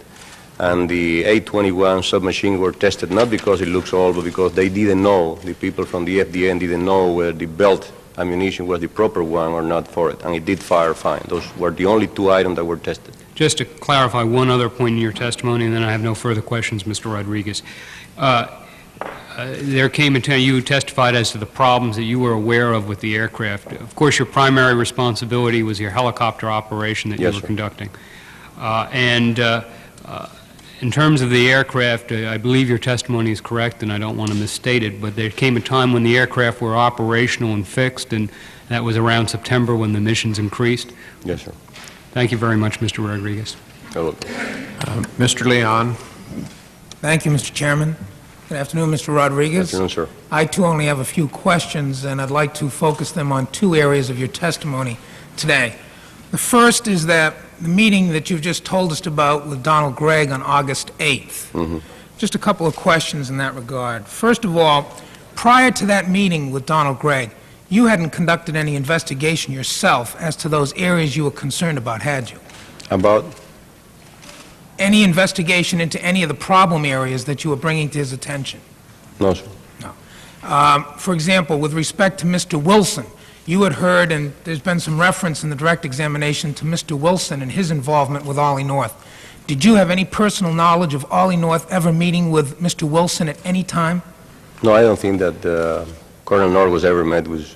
and the 821 submachine were tested not because it looks old, but because they didn't know, the people from the FDN didn't know whether the belt ammunition was the proper one or not for it, and it did fire fine. Those were the only 2 items that were tested. Just to clarify one other point in your testimony, and then I have no further questions, Mr. Rodríguez. There came a time you testified as to the problems that you were aware of with the aircraft. Of course, your primary responsibility was your helicopter operation that you were conducting. In terms of the aircraft, I believe your testimony is correct, and I don't want to misstate it, but there came a time when the aircraft were operational and fixed, and that was around September when the missions increased. Yes, sir. Thank you very much, Mr. Rodríguez. Mr. Leon. Thank you, Mr. Chairman. Good afternoon, Mr. Rodríguez. Good afternoon, sir. I, too, only have a few questions, and I'd like to focus them on 2 areas of your testimony today. The first is that the meeting that you've just told us about with Donald Gregg on August 8th. Just a couple of questions in that regard. First of all, prior to that meeting with Donald Gregg, you hadn't conducted any investigation yourself as to those areas you were concerned about, had you? About? Any investigation into any of the problem areas that you were bringing to his attention? No, sir. No. For example, with respect to Mr. Wilson, you had heard, and there's been some reference in the direct examination to Mr. Wilson and his involvement with Ollie North. Did you have any personal knowledge of Ollie North ever meeting with Mr. Wilson at any time? No, I don't think that Colonel North was ever met with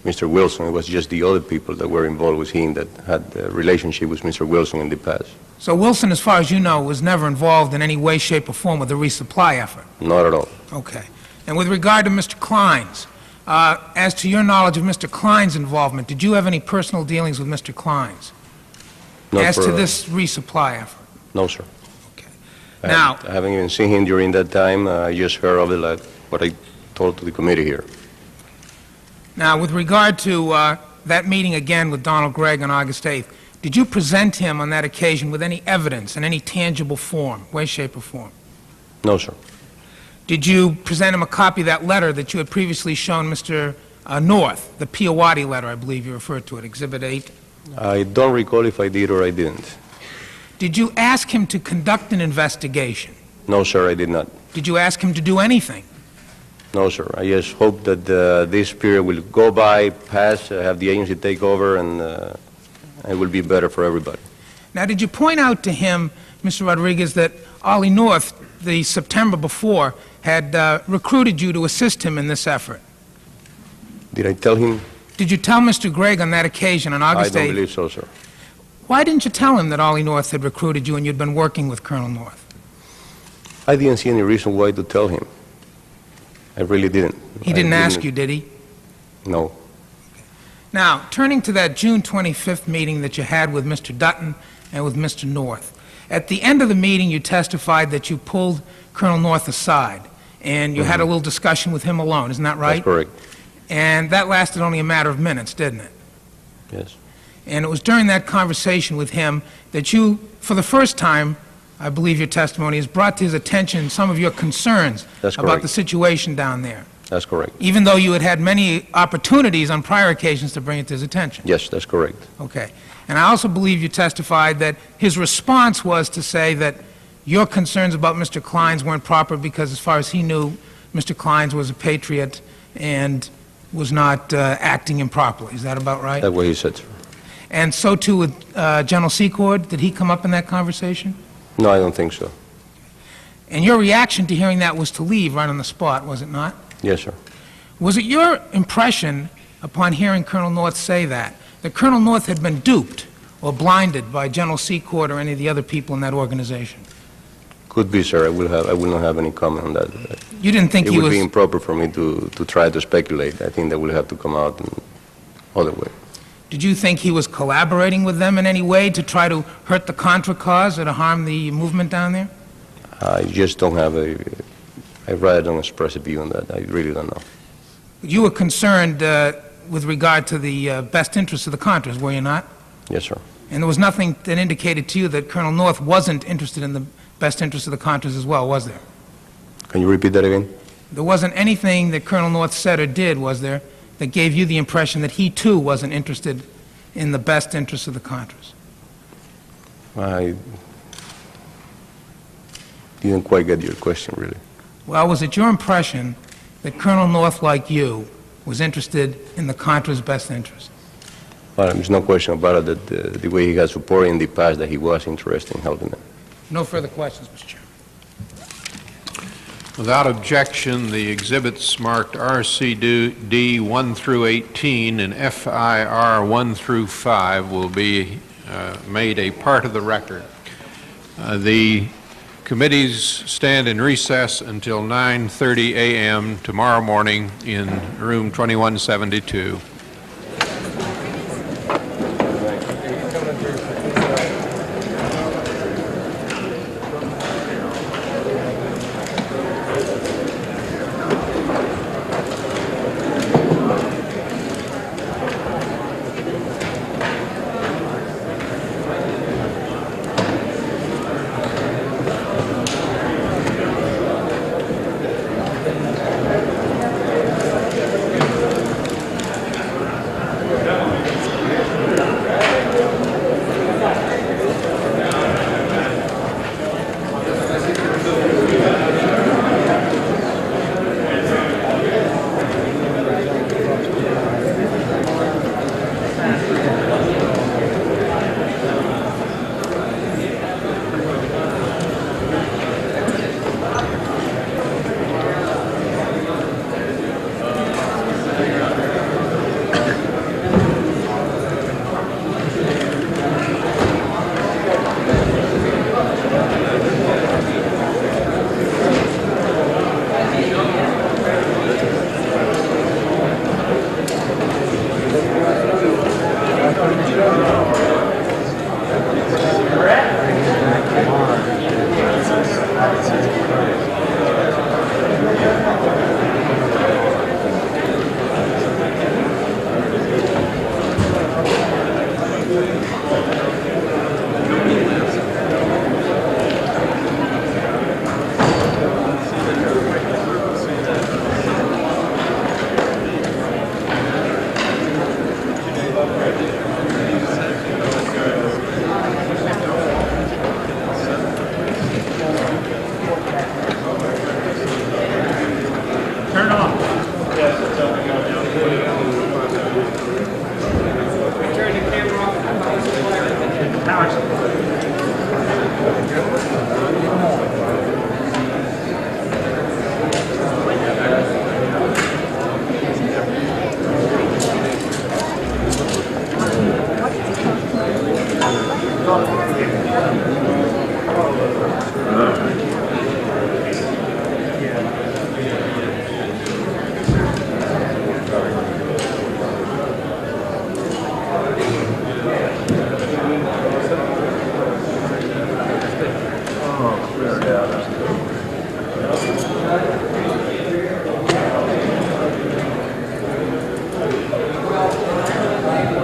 Mr. Wilson. It was just the other people that were involved with him that had a relationship with Mr. Wilson in the past. So Wilson, as far as you know, was never involved in any way, shape, or form with the resupply effort? Not at all. Okay. And with regard to Mr. Klein's, as to your knowledge of Mr. Klein's involvement, did you have any personal dealings with Mr. Klein's as to this resupply effort? No, sir. Okay. I haven't even seen him during that time. I just heard of it, like what I told to the committee here. Now, with regard to that meeting again with Donald Gregg on August 8th, did you present him on that occasion with any evidence in any tangible form, way, shape, or form? No, sir. Did you present him a copy of that letter that you had previously shown Mr. North, the Piawati letter, I believe you referred to it, Exhibit 8? I don't recall if I did or I didn't. Did you ask him to conduct an investigation? No, sir, I did not. Did you ask him to do anything? No, sir. I just hope that this period will go by, pass, have the agency take over, and it will be better for everybody. Now, did you point out to him, Mr. Rodriguez, that Ollie North, the September before, had recruited you to assist him in this effort? Did I tell him? Did you tell Mr. Gregg on that occasion, on August 8th? I don't believe so, sir. Why didn't you tell him that Ollie North had recruited you and you'd been working with Colonel North? I didn't see any reason why to tell him. I really didn't. He didn't ask you, did he? No. Now, turning to that June 25th meeting that you had with Mr. Dutton and with Mr. North, at the end of the meeting you testified that you pulled Colonel North aside and you had a little discussion with him alone, isn't that right? That's correct. And that lasted only a matter of minutes, didn't it? Yes. And it was during that conversation with him that you, for the first time, I believe your testimony has brought to his attention some of your concerns That's about correct. the situation down there, That's correct. even though you had had many opportunities on prior occasions to bring it to his attention. Yes, that's correct. Okay. And I also believe you testified that his response was to say that your concerns about Mr. Kleins weren't proper because, as far as he knew, Mr. Kleins was a patriot and was not acting improperly. Is that about right? That's what he said, sir. And so too with General Secord. Did he come up in that conversation? No, I don't think so. And your reaction to hearing that was to leave right on the spot, was it not? Yes, sir. Was it your impression, upon hearing Colonel North say that Colonel North had been duped or blinded by General Secord or any of the other people in that organization? Could be, sir. I will not have any comment on that. You didn't think It he would was... be improper for me to try to speculate. I think that will have to come out in other way. Did you think he was collaborating with them in any way to try to hurt the Contra cause or to harm the movement down there? I just don't have I rather don't express a view on that. I really don't know. You were concerned with regard to the best interests of the Contras, were you not? Yes, sir. And there was nothing that indicated to you that Colonel North wasn't interested in the best interests of the Contras as well, was there? Can you repeat that again? There wasn't anything that Colonel North said or did, was there, that gave you the impression that he too wasn't interested in the best interests of the Contras? I didn't quite get your question, really. Well, was it your impression that Colonel North, like you, was interested in the Contras' best interest? Well, there's no question about it that the way he got support in the past, that he was interested in helping them. No further questions, Mr. Chairman. Without objection, the exhibits marked RCD 1 through 18 and FIR 1 through 5 will be made a part of the record. The committees stand in recess until 9:30 a.m. tomorrow morning in room 2172.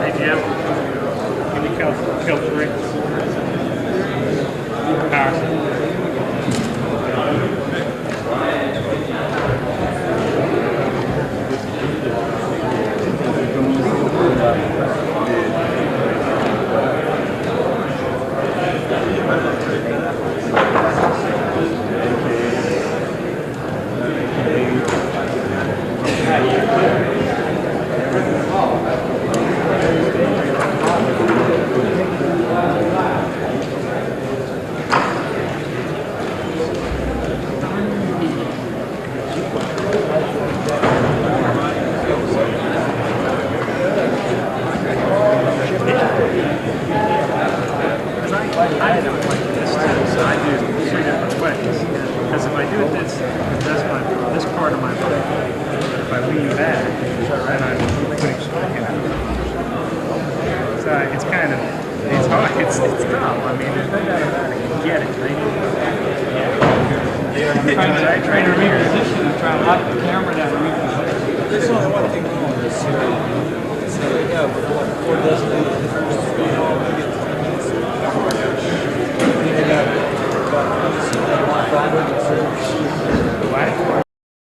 Hey, Jim. Can you kill 3? Power. I don't like this too, so I do 3 different ways. Because if I do it this part of my brain, if I lean back, then I'm putting, so it's kind of, it's hard, it's tough. I mean, there's no doubt about it. You get it, right? I'm trying to reposition, I'm trying to lock the camera down and reposition. There's only one thing wrong with this. So, yeah, before this,